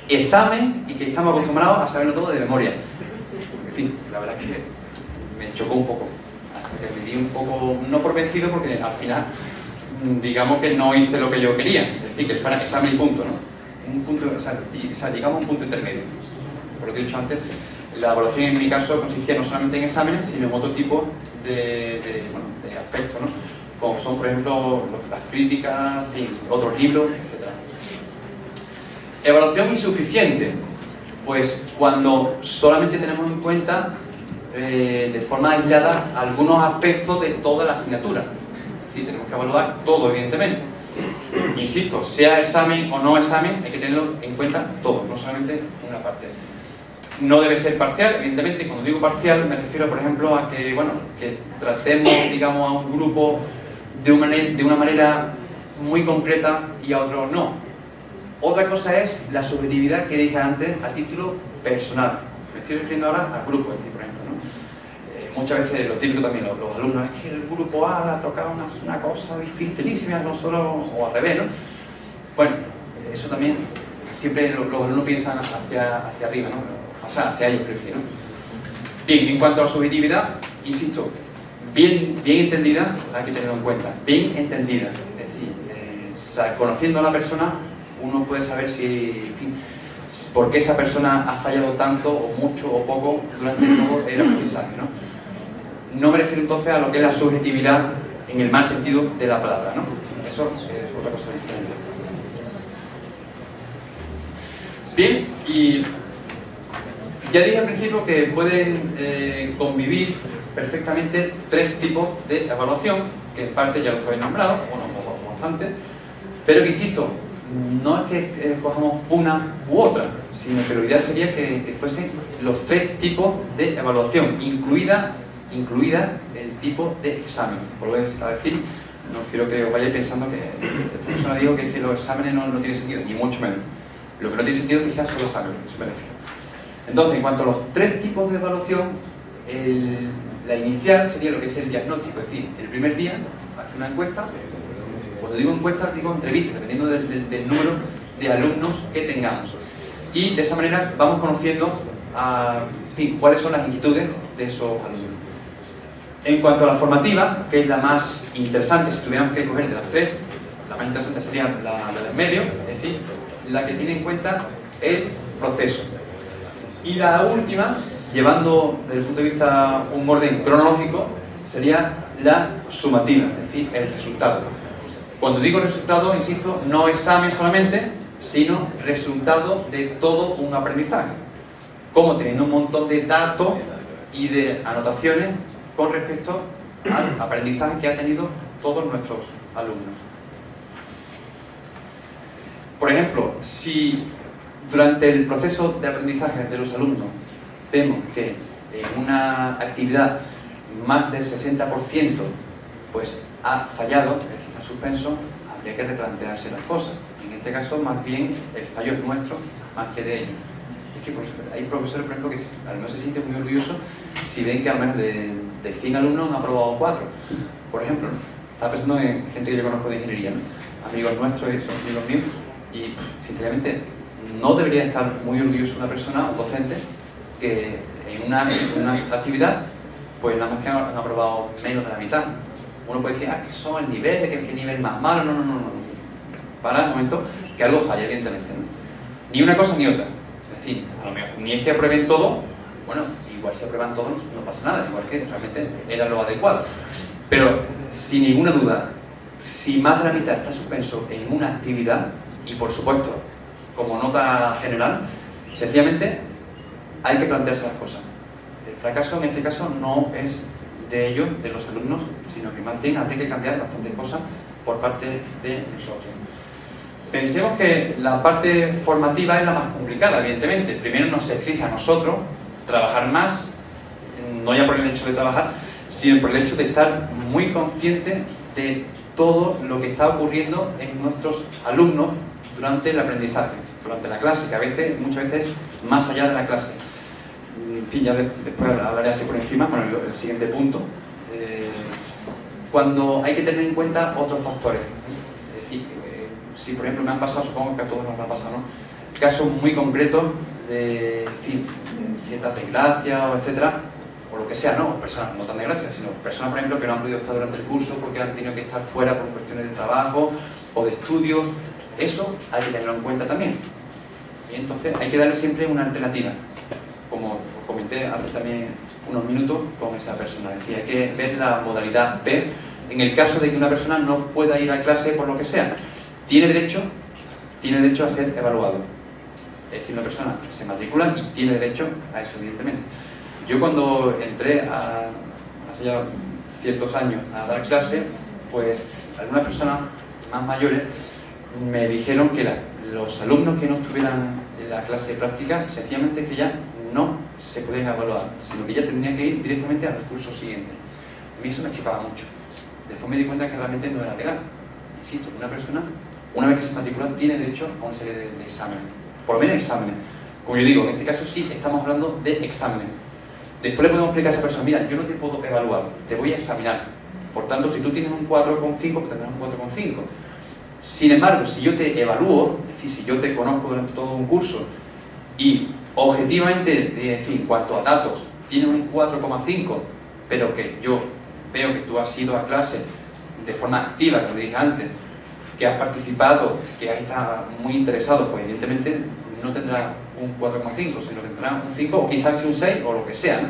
examen, y que estamos acostumbrados a saberlo todo de memoria. En fin, la verdad es que me chocó un poco, hasta que me di un poco, no por vencido, porque al final, digamos que no hice lo que yo quería, es decir, que fuera examen y punto, ¿no? Un punto, o sea, digamos un punto intermedio. Por lo que he dicho antes, la evaluación en mi caso consistía no solamente en exámenes, sino en otro tipo de aspectos, ¿no? Como son, por ejemplo, las críticas, en fin, otros libros, etc. Evaluación insuficiente. Pues cuando solamente tenemos en cuenta de forma aislada algunos aspectos de toda la asignatura. Es decir, tenemos que evaluar todo, evidentemente. Insisto, sea examen o no examen, hay que tenerlo en cuenta todo, no solamente una parte. No debe ser parcial, evidentemente. Cuando digo parcial me refiero, por ejemplo, a que, bueno, que tratemos, digamos, a un grupo de una manera muy concreta y a otro no. Otra cosa es la subjetividad que dije antes a título personal. Me estoy refiriendo ahora a grupos, es decir, por ejemplo, ¿no? Muchas veces lo típico también, los alumnos, es que el grupo A ha tocado una cosa dificilísima, no solo, o al revés, ¿no? Bueno, eso también, siempre los alumnos piensan hacia arriba, ¿no? O sea, hacia ellos, prefiero, ¿no? Bien, en cuanto a la subjetividad, insisto, bien entendida, hay que tenerlo en cuenta, bien entendida. Es decir, conociendo a la persona, uno puede saber si, en fin, por qué esa persona ha fallado tanto, o mucho, o poco, durante todo el aprendizaje, ¿no? No me refiero entonces a lo que es la subjetividad en el mal sentido de la palabra, ¿no? Eso es otra cosa diferente. Bien, y ya dije al principio que pueden convivir perfectamente 3 tipos de evaluación, que en parte ya los habéis nombrado, bueno, bastante, pero que insisto, no es que cojamos una u otra, sino que lo ideal sería que fuesen los 3 tipos de evaluación, incluida el tipo de examen. Por lo que a decir, no quiero que os vayáis pensando que esta persona dijo que los exámenes no tienen sentido, ni mucho menos. Lo que no tiene sentido es que sean solo exámenes, eso me refiero. Entonces, en cuanto a los 3 tipos de evaluación, la inicial sería lo que es el diagnóstico, es decir, el primer día hace una encuesta. Cuando digo encuesta, digo entrevista, dependiendo del número de alumnos que tengamos. Y de esa manera vamos conociendo en fin, cuáles son las inquietudes de esos alumnos. En cuanto a la formativa, que es la más interesante, si tuviéramos que escoger de las 3, la más interesante sería la del medio, es decir, la que tiene en cuenta el proceso. Y la última, llevando desde el punto de vista un orden cronológico, sería la sumativa, es decir, el resultado. Cuando digo resultado, insisto, no examen solamente, sino resultado de todo un aprendizaje. Como teniendo un montón de datos y de anotaciones con respecto al aprendizaje que han tenido todos nuestros alumnos. Por ejemplo, si durante el proceso de aprendizaje de los alumnos vemos que en una actividad más del 60% pues ha fallado, es decir, ha suspenso, habría que replantearse las cosas. En este caso, más bien, el fallo es nuestro, más que de ellos. Es que hay profesores, por ejemplo, que a lo mejor se sienten muy orgullosos si ven que al menos de 100 alumnos han aprobado 4. Por ejemplo, ¿no? Estaba pensando en gente que yo conozco de ingeniería, ¿no? Amigos nuestros y son amigos míos, y sinceramente no debería estar muy orgulloso una persona, un docente, que en una actividad pues nada más que han aprobado menos de la mitad. Uno puede decir, que son el nivel, que nivel más malo. No. Para el momento que algo falla, evidentemente, ¿no? Ni una cosa ni otra. Es decir, a lo mejor ni es que aprueben todo, bueno, igual si aprueban todos no pasa nada, igual que realmente era lo adecuado. Pero, sin ninguna duda, si más de la mitad está suspenso en una actividad, y por supuesto, como nota general, sencillamente hay que plantearse las cosas. El fracaso en este caso no es de ellos, de los alumnos, sino que más bien hay que cambiar bastantes cosas por parte de nosotros. Pensemos que la parte formativa es la más complicada, evidentemente. Primero nos exige a nosotros trabajar más, no ya por el hecho de trabajar, sino por el hecho de estar muy conscientes de todo lo que está ocurriendo en nuestros alumnos durante el aprendizaje, durante la clase, que a veces, muchas veces, más allá de la clase. En fin, ya después hablaré así por encima, bueno, el siguiente punto. Cuando hay que tener en cuenta otros factores. Es decir, si por ejemplo me han pasado, supongo que a todos nos ha pasado, ¿no? Casos muy concretos de, en fin, ciertas desgracias, o etcétera, o lo que sea, no, personas no tan desgracias, sino personas, por ejemplo, que no han podido estar durante el curso porque han tenido que estar fuera por cuestiones de trabajo o de estudios. Eso hay que tenerlo en cuenta también. Y entonces hay que darle siempre una alternativa, como os comenté hace también unos minutos con esa persona. Es decir, hay que ver la modalidad B en el caso de que una persona no pueda ir a clase por lo que sea. Tiene derecho a ser evaluado. Es decir, una persona se matricula y tiene derecho a eso, evidentemente. Yo cuando entré hace ya ciertos años a dar clase, pues algunas personas más mayores me dijeron que los alumnos que no estuvieran en la clase práctica, sencillamente que ya no se podían evaluar, sino que ya tendrían que ir directamente al curso siguiente. A mí eso me chocaba mucho. Después me di cuenta que realmente no era legal. Insisto, una persona, una vez que se matricula, tiene derecho a una serie de exámenes. Por lo menos exámenes. Como yo digo, en este caso sí estamos hablando de exámenes. Después le podemos explicar a esa persona, mira, yo no te puedo evaluar, te voy a examinar. Por tanto, si tú tienes un 4,5, pues tendrás un 4,5. Sin embargo, si yo te evalúo, es decir, si yo te conozco durante todo un curso y objetivamente, es decir, en cuanto a datos, tienes un 4,5, pero que yo veo que tú has ido a clase de forma activa, como dije antes, que has participado, que has estado muy interesado, pues evidentemente no tendrás un 4,5, sino que tendrás un 5 o quizás un 6 o lo que sea, ¿no?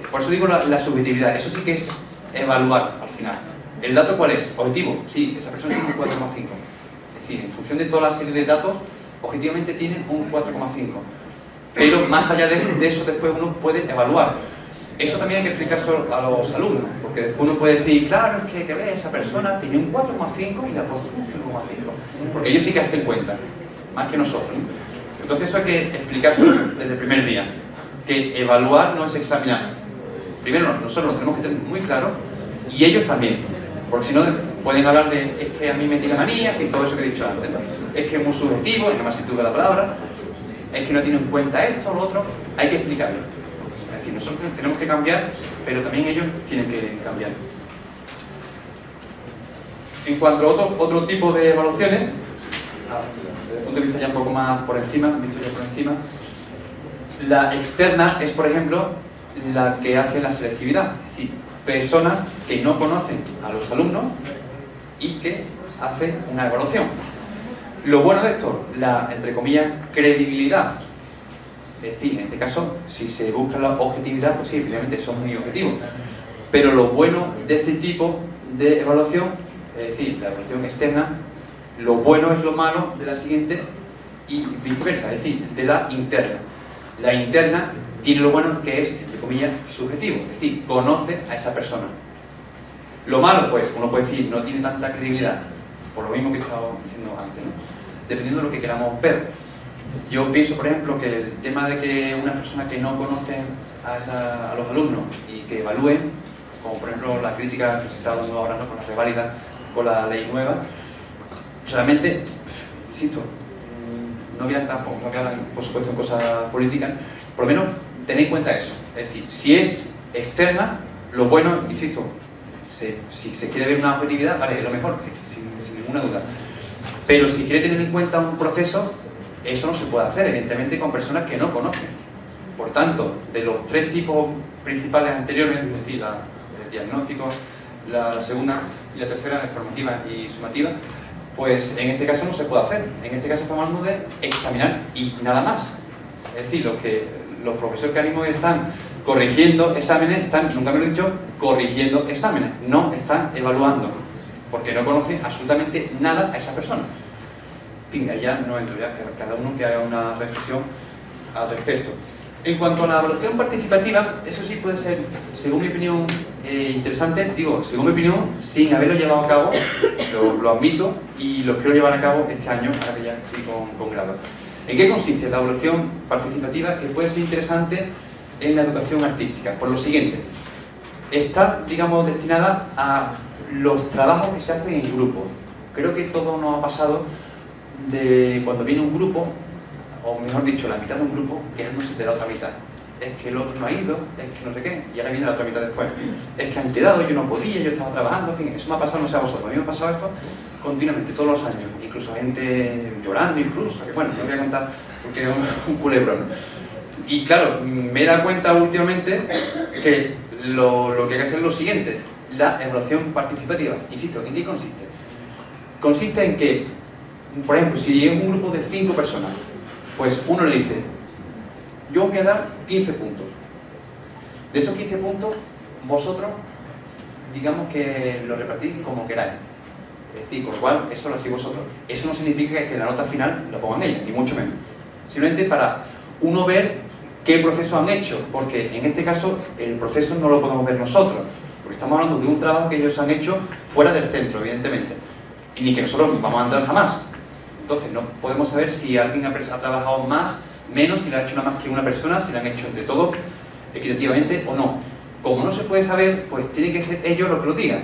Por eso digo la subjetividad. Eso sí que es evaluar al final. ¿El dato cuál es? Objetivo. Sí, esa persona tiene un 4,5. Es decir, en función de toda la serie de datos, objetivamente tiene un 4,5. Pero más allá de eso, después uno puede evaluar. Eso también hay que explicárselo a los alumnos, porque después uno puede decir, claro, es que ves, esa persona tiene un 4,5 y la puesto un 5,5. Porque ellos sí que hacen cuenta, más que nosotros, ¿no? Entonces eso hay que explicárselo desde el primer día. Que evaluar no es examinar. Primero, nosotros lo tenemos que tener muy claro, y ellos también. Porque si no, pueden hablar de, es que a mí me tiene manía, y todo eso que he dicho antes, ¿no? Es que es muy subjetivo, en la masitud de la palabra, es que no tiene en cuenta esto o lo otro, hay que explicarlo. Es decir, nosotros tenemos que cambiar, pero también ellos tienen que cambiar. En cuanto a otro tipo de evaluaciones, desde el punto de vista ya un poco más por encima, la externa es, por ejemplo, la que hace la selectividad. Es decir, personas que no conocen a los alumnos y que hacen una evaluación. Lo bueno de esto, la, entre comillas, credibilidad. Es decir, en este caso, si se busca la objetividad, pues sí, evidentemente son muy objetivos. Pero lo bueno de este tipo de evaluación, es decir, la evaluación externa, lo bueno es lo malo de la siguiente y viceversa, es decir, de la interna. La interna tiene lo bueno que es, entre comillas, subjetivo, es decir, conoce a esa persona. Lo malo, pues, uno puede decir, no tiene tanta credibilidad, por lo mismo que estaba diciendo antes, ¿no? Dependiendo de lo que queramos ver. Yo pienso, por ejemplo, que el tema de que una persona que no conoce a los alumnos y que evalúen, como por ejemplo la crítica que se está dando ahora, ¿no?, con la reválida, con la ley nueva, realmente, insisto, no voy a entrar, por supuesto, en cosas políticas, por lo menos tened en cuenta eso. Es decir, si es externa, lo bueno, insisto, si se quiere ver una objetividad, vale, es lo mejor, sin ninguna duda. Pero si quiere tener en cuenta un proceso, eso no se puede hacer, evidentemente, con personas que no conocen. Por tanto, de los tres tipos principales anteriores, es decir, el diagnóstico, la segunda y la tercera, la formativa y sumativa, pues en este caso no se puede hacer. En este caso estamos hablando de examinar y nada más. Es decir, los profesores que ahora mismo están corrigiendo exámenes, están, nunca me lo he dicho, corrigiendo exámenes, no están evaluando, porque no conocen absolutamente nada a esa persona. En fin, allá no entro, ya cada uno que haga una reflexión al respecto. En cuanto a la evaluación participativa, eso sí puede ser, según mi opinión, interesante, digo, según mi opinión, sin haberlo llevado a cabo, lo admito, y lo quiero llevar a cabo este año, ahora que ya estoy con grado. ¿En qué consiste la evaluación participativa que puede ser interesante en la educación artística? Por lo siguiente, está, digamos, destinada a los trabajos que se hacen en grupo. Creo que todo nos ha pasado de cuando viene un grupo, o mejor dicho, la mitad de un grupo quedándose de la otra mitad. Es que el otro no ha ido, es que no sé qué, y ahora viene la otra mitad después. Es que han quedado, yo no podía, yo estaba trabajando, en fin, eso me ha pasado, no sé a vosotros, a mí me ha pasado esto continuamente, todos los años, incluso gente llorando incluso, que bueno, no voy a contar porque es un culebrón. Y claro, me he dado cuenta últimamente que lo que hay que hacer es lo siguiente, la evaluación participativa. Insisto, ¿en qué consiste? Consiste en que, por ejemplo, si es un grupo de 5 personas, pues uno le dice, yo os voy a dar 15 puntos. De esos 15 puntos, vosotros, digamos que lo repartís como queráis. Es decir, con lo cual, eso lo hacéis vosotros. Eso no significa que la nota final la pongan ellos, ni mucho menos. Simplemente para uno ver qué proceso han hecho, porque en este caso el proceso no lo podemos ver nosotros, porque estamos hablando de un trabajo que ellos han hecho fuera del centro, evidentemente, y ni que nosotros vamos a entrar jamás. Entonces no podemos saber si alguien ha trabajado más, menos, si lo ha hecho nada más que una persona, si lo han hecho entre todos, equitativamente o no. Como no se puede saber, pues tiene que ser ellos los que lo digan.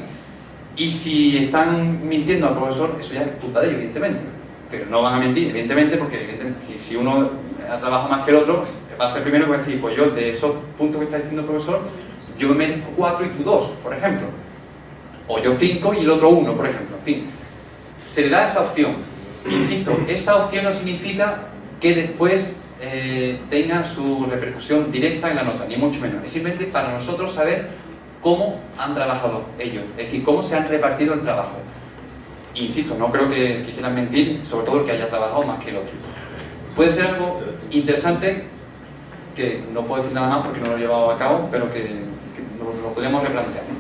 Y si están mintiendo al profesor, eso ya es culpa de ellos, evidentemente. Pero no van a mentir, evidentemente, porque evidentemente, si uno ha trabajado más que el otro, va a ser primero que va a decir, pues yo de esos puntos que está diciendo el profesor, yo me merezco 4 y tú 2, por ejemplo. O yo 5 y el otro 1, por ejemplo. En fin, se le da esa opción. Insisto, esa opción no significa que después tenga su repercusión directa en la nota, ni mucho menos. Es simplemente para nosotros saber cómo han trabajado ellos, es decir, cómo se han repartido el trabajo. Insisto, no creo que quieran mentir, sobre todo el que haya trabajado más que el otro. Puede ser algo interesante, que no puedo decir nada más porque no lo he llevado a cabo, pero que lo podríamos replantear, ¿no?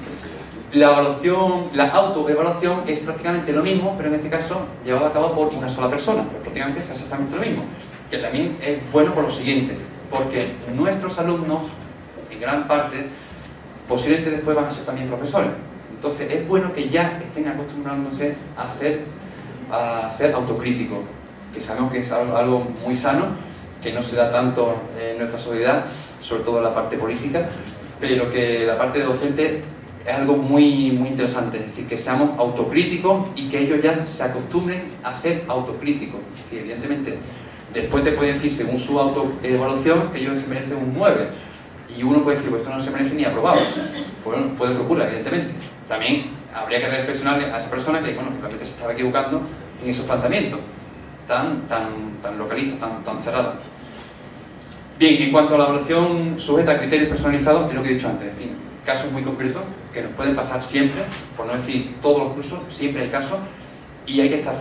La evaluación, la autoevaluación es prácticamente lo mismo, pero en este caso llevado a cabo por una sola persona, pero prácticamente es exactamente lo mismo. Que también es bueno por lo siguiente, porque nuestros alumnos, en gran parte, posiblemente después van a ser también profesores. Entonces es bueno que ya estén acostumbrándose a ser autocríticos, que sabemos que es algo muy sano, que no se da tanto en nuestra sociedad, sobre todo en la parte política, pero que la parte docente es algo muy, muy interesante, es decir, que seamos autocríticos y que ellos ya se acostumbren a ser autocríticos. Es decir, evidentemente, después te puede decir, según su autoevaluación, que ellos se merecen un 9, y uno puede decir, pues esto no se merece ni aprobado. Pues bueno, puede que ocurra, evidentemente. También habría que reflexionar a esa persona que, bueno, realmente se estaba equivocando en esos planteamientos tan localistas, tan cerrados. Bien, en cuanto a la evaluación sujeta a criterios personalizados, es lo que he dicho antes, en fin, casos muy concretos que nos pueden pasar siempre, por no decir todos los cursos, siempre hay casos, y hay que estar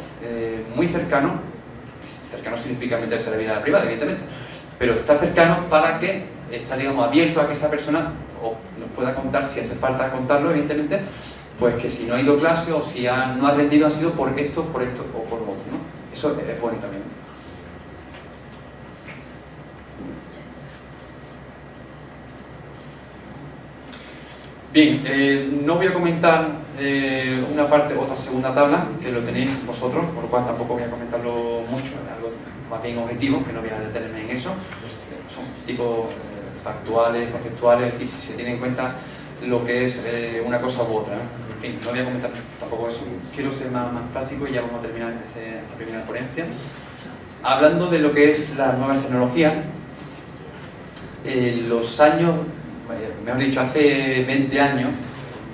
muy cercano significa meterse en la vida privada, evidentemente, pero está cercano para que está, digamos, abierto a que esa persona nos pueda contar, si hace falta contarlo, evidentemente, pues que si no ha ido a clase o si no ha rendido ha sido por esto o por lo otro, ¿no? Eso es bueno también. Bien, no voy a comentar una parte, otra segunda tabla, que lo tenéis vosotros, por lo cual tampoco voy a comentarlo mucho, es algo más bien objetivo, que no voy a detenerme en eso. Son tipos factuales, conceptuales, es decir, si se tiene en cuenta lo que es una cosa u otra, ¿no? En fin, no voy a comentar tampoco eso. Quiero ser más práctico y ya vamos a terminar esta primera ponencia. Hablando de lo que es las nuevas tecnologías, los años, mejor dicho, hace 20 años,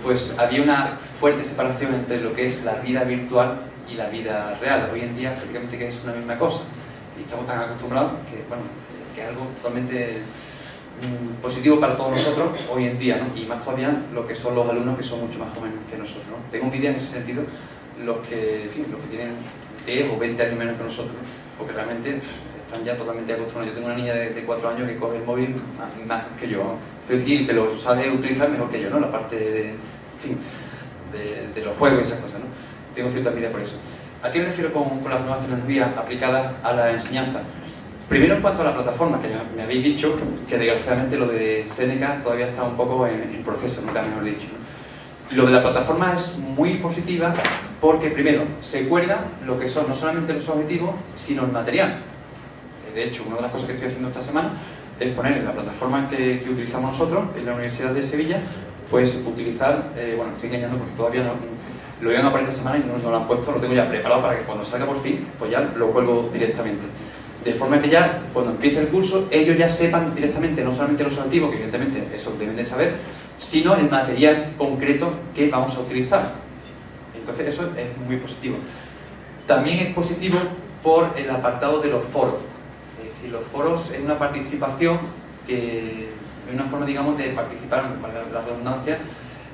pues había una fuerte separación entre lo que es la vida virtual y la vida real. Hoy en día prácticamente que es una misma cosa y estamos tan acostumbrados que, bueno, que es algo totalmente positivo para todos nosotros hoy en día, ¿no? Y más todavía lo que son los alumnos, que son mucho más jóvenes que nosotros, ¿no? Tengo envidia en ese sentido los que, en fin, los que tienen 10 o 20 años menos que nosotros, porque realmente están ya totalmente acostumbrados. Yo tengo una niña de 4 años que coge el móvil más que yo, ¿no? Es decir, que lo sabe utilizar mejor que yo, ¿no? La parte de, en fin, de los juegos y esas cosas, ¿no? Tengo cierta envidia por eso. ¿A qué me refiero con las nuevas tecnologías aplicadas a la enseñanza? Primero, en cuanto a la plataforma, que me habéis dicho que desgraciadamente lo de Seneca todavía está un poco en proceso, nunca mejor dicho, ¿no? Lo de la plataforma es muy positiva porque, primero, se cuelga lo que son no solamente los objetivos, sino el material. De hecho, una de las cosas que estoy haciendo esta semana es poner en la plataforma que utilizamos nosotros, en la Universidad de Sevilla, pues utilizar, bueno, estoy engañando porque todavía no, lo iban a poner esta semana y no lo han puesto, lo tengo ya preparado para que cuando salga por fin, pues ya lo cuelgo directamente. De forma que ya, cuando empiece el curso, ellos ya sepan directamente, no solamente los objetivos, que evidentemente eso deben de saber, sino el material concreto que vamos a utilizar. Entonces eso es muy positivo. También es positivo por el apartado de los foros. Es decir, los foros es una participación que es una forma, digamos, de participar, valga la redundancia,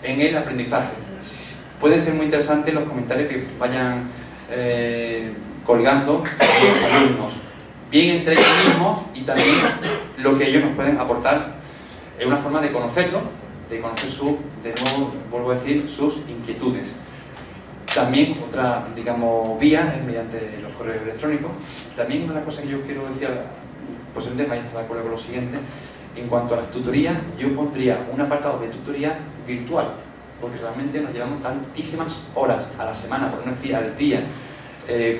en el aprendizaje. Pueden ser muy interesantes los comentarios que vayan colgando los alumnos, bien entre ellos mismos y también lo que ellos nos pueden aportar. Es una forma de conocerlo, de conocer de nuevo, vuelvo a decir, sus inquietudes. También otra, digamos, vía es mediante los correos electrónicos. También una de las cosas que yo quiero decir, posiblemente vaya a estar de acuerdo con lo siguiente, en cuanto a las tutorías, yo pondría un apartado de tutoría virtual, porque realmente nos llevamos tantísimas horas a la semana, por no decir al día,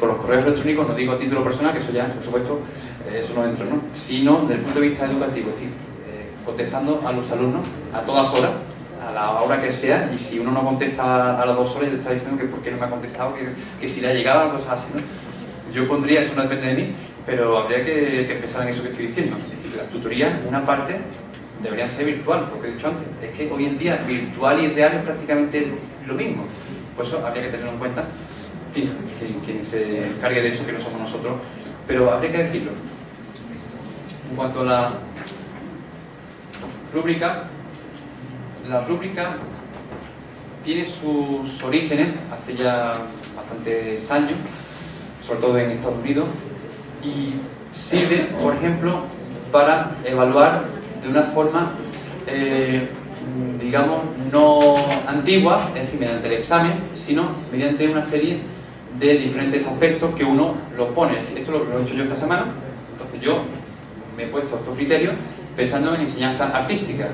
con los correos electrónicos, no digo a título personal, que eso ya, por supuesto, eso no entro, ¿no? Sino desde el punto de vista educativo, es decir, contestando a los alumnos a todas horas, a la hora que sea, y si uno no contesta a las 2 horas, le está diciendo que por qué no me ha contestado, que si le ha llegado, cosas así, ¿no? Yo pondría, eso no depende de mí, pero habría que empezar en eso que estoy diciendo. Es decir, que las tutorías, una parte, deberían ser virtual, porque he dicho antes, es que hoy en día virtual y real es prácticamente lo mismo. Por eso habría que tenerlo en cuenta. En fin, quien se encargue de eso, que no somos nosotros, pero habría que decirlo. En cuanto a la rúbrica tiene sus orígenes hace ya bastantes años, sobre todo en Estados Unidos, y sirve, por ejemplo, para evaluar de una forma, digamos, no antigua, es decir, mediante el examen, sino mediante una serie de diferentes aspectos que uno los pone. Esto lo he hecho yo esta semana, entonces yo me he puesto estos criterios pensando en enseñanza artística,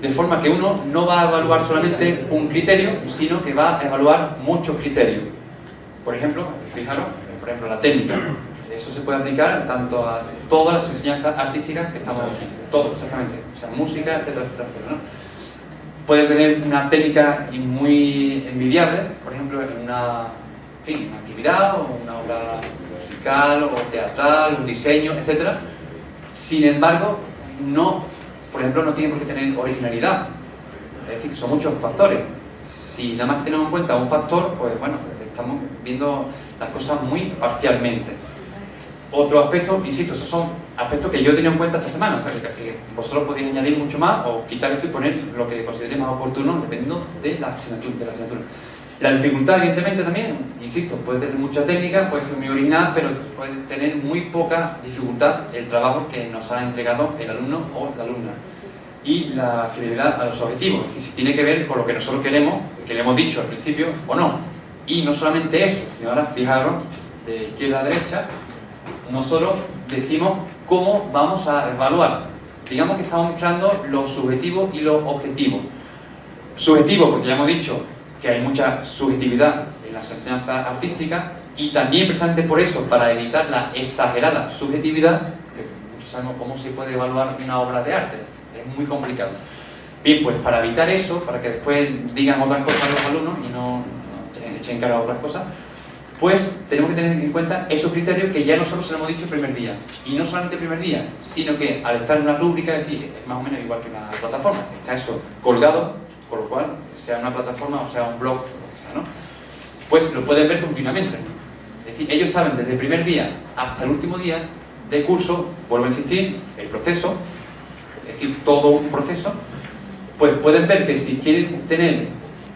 de forma que uno no va a evaluar solamente un criterio, sino que va a evaluar muchos criterios. Por ejemplo, fijaros, la técnica. Eso se puede aplicar tanto a todas las enseñanzas artísticas que estamos aquí, todo, exactamente, o sea, música, etcétera, etcétera, etcétera, ¿no? Puede tener una técnica muy envidiable, por ejemplo, en una actividad o una obra musical o teatral, un diseño, etcétera. Sin embargo, por ejemplo, no tiene por qué tener originalidad. Es decir, son muchos factores. Si nada más tenemos en cuenta un factor, pues bueno, estamos viendo las cosas muy parcialmente. Otro aspecto, insisto, esos son aspectos que yo he tenido en cuenta esta semana, o sea, que vosotros podéis añadir mucho más o quitar esto y poner lo que consideréis más oportuno dependiendo de la asignatura. La dificultad, evidentemente, también, insisto, puede tener mucha técnica, puede ser muy original, pero puede tener muy poca dificultad el trabajo que nos ha entregado el alumno o la alumna. Y la fidelidad a los objetivos, es decir, si tiene que ver con lo que nosotros queremos, que le hemos dicho al principio, o no. Y no solamente eso, sino ahora, fijaros, de izquierda a derecha, nosotros decimos cómo vamos a evaluar. Digamos que estamos mezclando lo subjetivo y lo objetivo. Subjetivo, porque ya hemos dicho, que hay mucha subjetividad en las enseñanzas artísticas y también precisamente por eso, para evitar la exagerada subjetividad, que muchos sabemos cómo se puede evaluar una obra de arte, es muy complicado. Bien, pues para evitar eso, para que después digan otras cosas los alumnos y no echen cara a otras cosas, pues tenemos que tener en cuenta esos criterios que ya nosotros se lo hemos dicho el primer día. Y no solamente el primer día, sino que al estar en una rúbrica, es decir, es más o menos igual que una plataforma. Está eso colgado, con lo cual, sea una plataforma o sea un blog, ¿no? Pues lo pueden ver continuamente. Es decir, ellos saben desde el primer día hasta el último día de curso, vuelvo a insistir, el proceso, es decir, todo un proceso, pues pueden ver que si quieren tener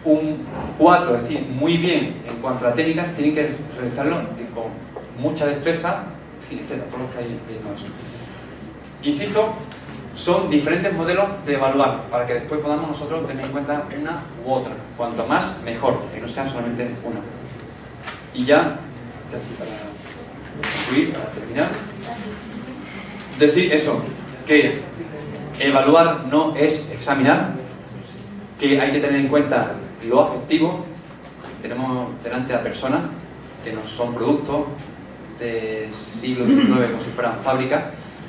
un 4, es decir, muy bien en cuanto a la técnica, tienen que realizarlo con mucha destreza, etc. Todos los que hay viendo eso. Insisto, son diferentes modelos de evaluar, para que después podamos nosotros tener en cuenta una u otra. Cuanto más, mejor, que no sea solamente una. Y ya, casi para concluir, para terminar, decir eso, que evaluar no es examinar, que hay que tener en cuenta lo afectivo. Tenemos delante a personas que no son productos del siglo XIX como si fueran fábricas,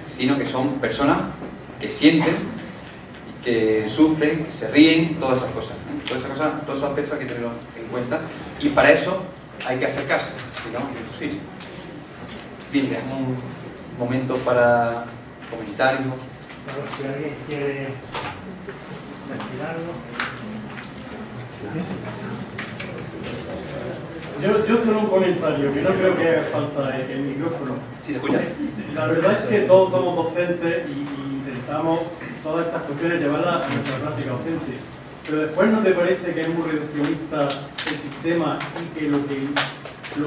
sino que son personas que sienten, que sufren, se ríen, todas esas cosas, ¿eh? Todas esas cosas, todos esos aspectos hay que tenerlos en cuenta y para eso hay que acercarse, si no es imposible. Bien, dejamos un momento para comentarios. Si alguien quiere decir algo. Yo solo un comentario, que no creo que haga falta el micrófono. ¿Sí se escucha? La verdad es que todos somos docentes y intentamos todas estas cuestiones llevarlas a nuestra práctica docente. Pero después, ¿no te parece que es muy reduccionista el sistema y que lo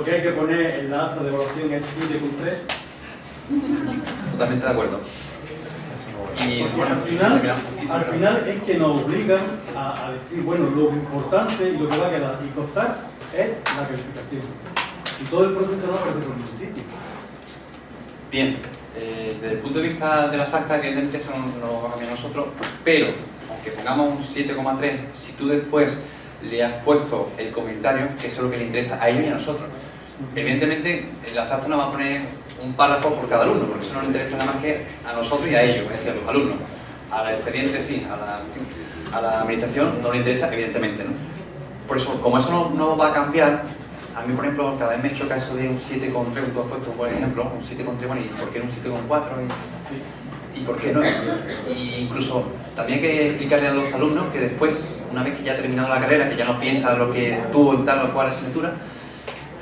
que hay que poner en la acta de evaluación es 7,3? Totalmente de acuerdo. Y bueno, al final es que nos obligan a decir, bueno, lo importante y lo que va a quedar y costar es la calificación. Y todo el proceso no aparece por ningún sitio. Bien, desde el punto de vista de las actas, evidentemente eso no lo vamos a cambiar nosotros, pero aunque pongamos un 7,3, si tú después le has puesto el comentario, que eso es lo que le interesa a ellos y a nosotros. Evidentemente, en las actas nos va a poner un párrafo por cada alumno, porque eso no le interesa nada más que a nosotros y a ellos, es decir, a los alumnos. A la expediente, sí, a la administración no le interesa, evidentemente, ¿no? Por eso, como eso no va a cambiar, a mí, por ejemplo, cada vez me choca eso de un 7,3, tú has puesto un buen ejemplo, un 7,3, bueno, ¿y por qué no un 7,4? ¿Y por qué no? Y incluso también hay que explicarle a los alumnos que después, una vez que ya ha terminado la carrera, que ya no piensa lo que tuvo en tal o cual asignatura,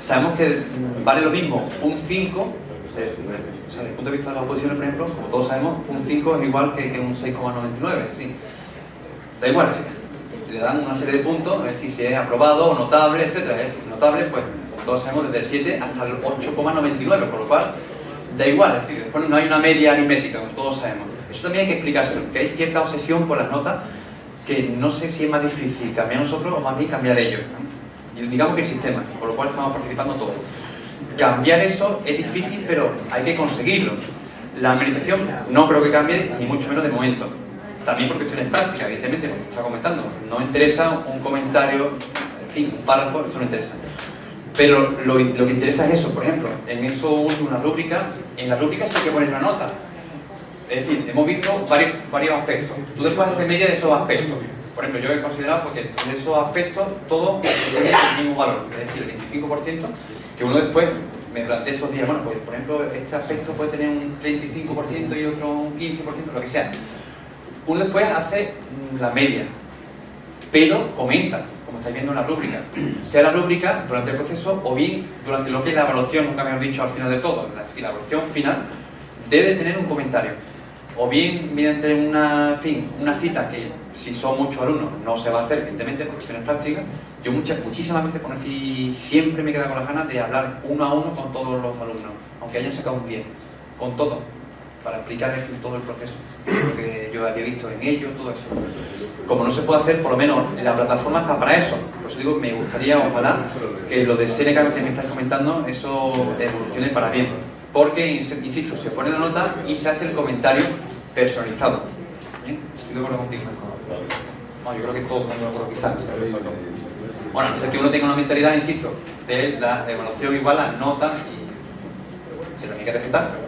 sabemos que vale lo mismo un 5, desde el punto de vista de las oposiciones, por ejemplo, como todos sabemos, un 5 es igual que un 6,99, es decir, da igual, le dan una serie de puntos, es decir, si es aprobado, notable, etc. Es decir, notable, pues, como todos sabemos, desde el 7 hasta el 8,99, por lo cual, da igual, es decir, después no hay una media aritmética, como todos sabemos. Eso también hay que explicárselo, que hay cierta obsesión por las notas, que no sé si es más difícil cambiar nosotros o más bien cambiar ellos, ¿no? Y digamos que el sistema, por lo cual estamos participando todos. Cambiar eso es difícil, pero hay que conseguirlo. La administración no creo que cambie, ni mucho menos de momento. También por cuestiones prácticas, evidentemente, como estaba comentando. No interesa un comentario, en fin, un párrafo, eso no interesa. Pero lo que interesa es eso, por ejemplo, en eso último, en la rúbrica sí hay que poner una nota. Es decir, hemos visto varios aspectos. Tú después haces media de esos aspectos. Por ejemplo, yo he considerado porque de esos aspectos todos tienen el mismo valor, es decir, el 25%, que uno después me plantea estos días, bueno, pues por ejemplo, este aspecto puede tener un 35% y otro un 15%, lo que sea. Uno después hace la media, pero comenta, como estáis viendo en la rúbrica, sea la rúbrica durante el proceso o bien durante lo que es la evaluación, nunca me he dicho al final de todo, es decir, la evaluación final debe tener un comentario, o bien mediante una cita que si son muchos alumnos no se va a hacer, evidentemente, por cuestiones prácticas. Yo muchísimas veces, por decir, siempre me he quedado con las ganas de hablar uno a uno con todos los alumnos, aunque hayan sacado un 10, con todos, para explicarles todo el proceso, lo que yo había visto en ellos, todo eso. Como no se puede hacer, por lo menos la plataforma está para eso. Por eso digo, me gustaría, ojalá, que lo de Seneca que me estáis comentando, eso evolucione para bien. Porque, insisto, se pone la nota y se hace el comentario personalizado. ¿Bien? Estoy de acuerdo contigo. No, yo creo que todos están de acuerdo, quizás. Bueno, a no ser que uno tenga una mentalidad, insisto, de la evaluación igual a nota y que también hay que respetar.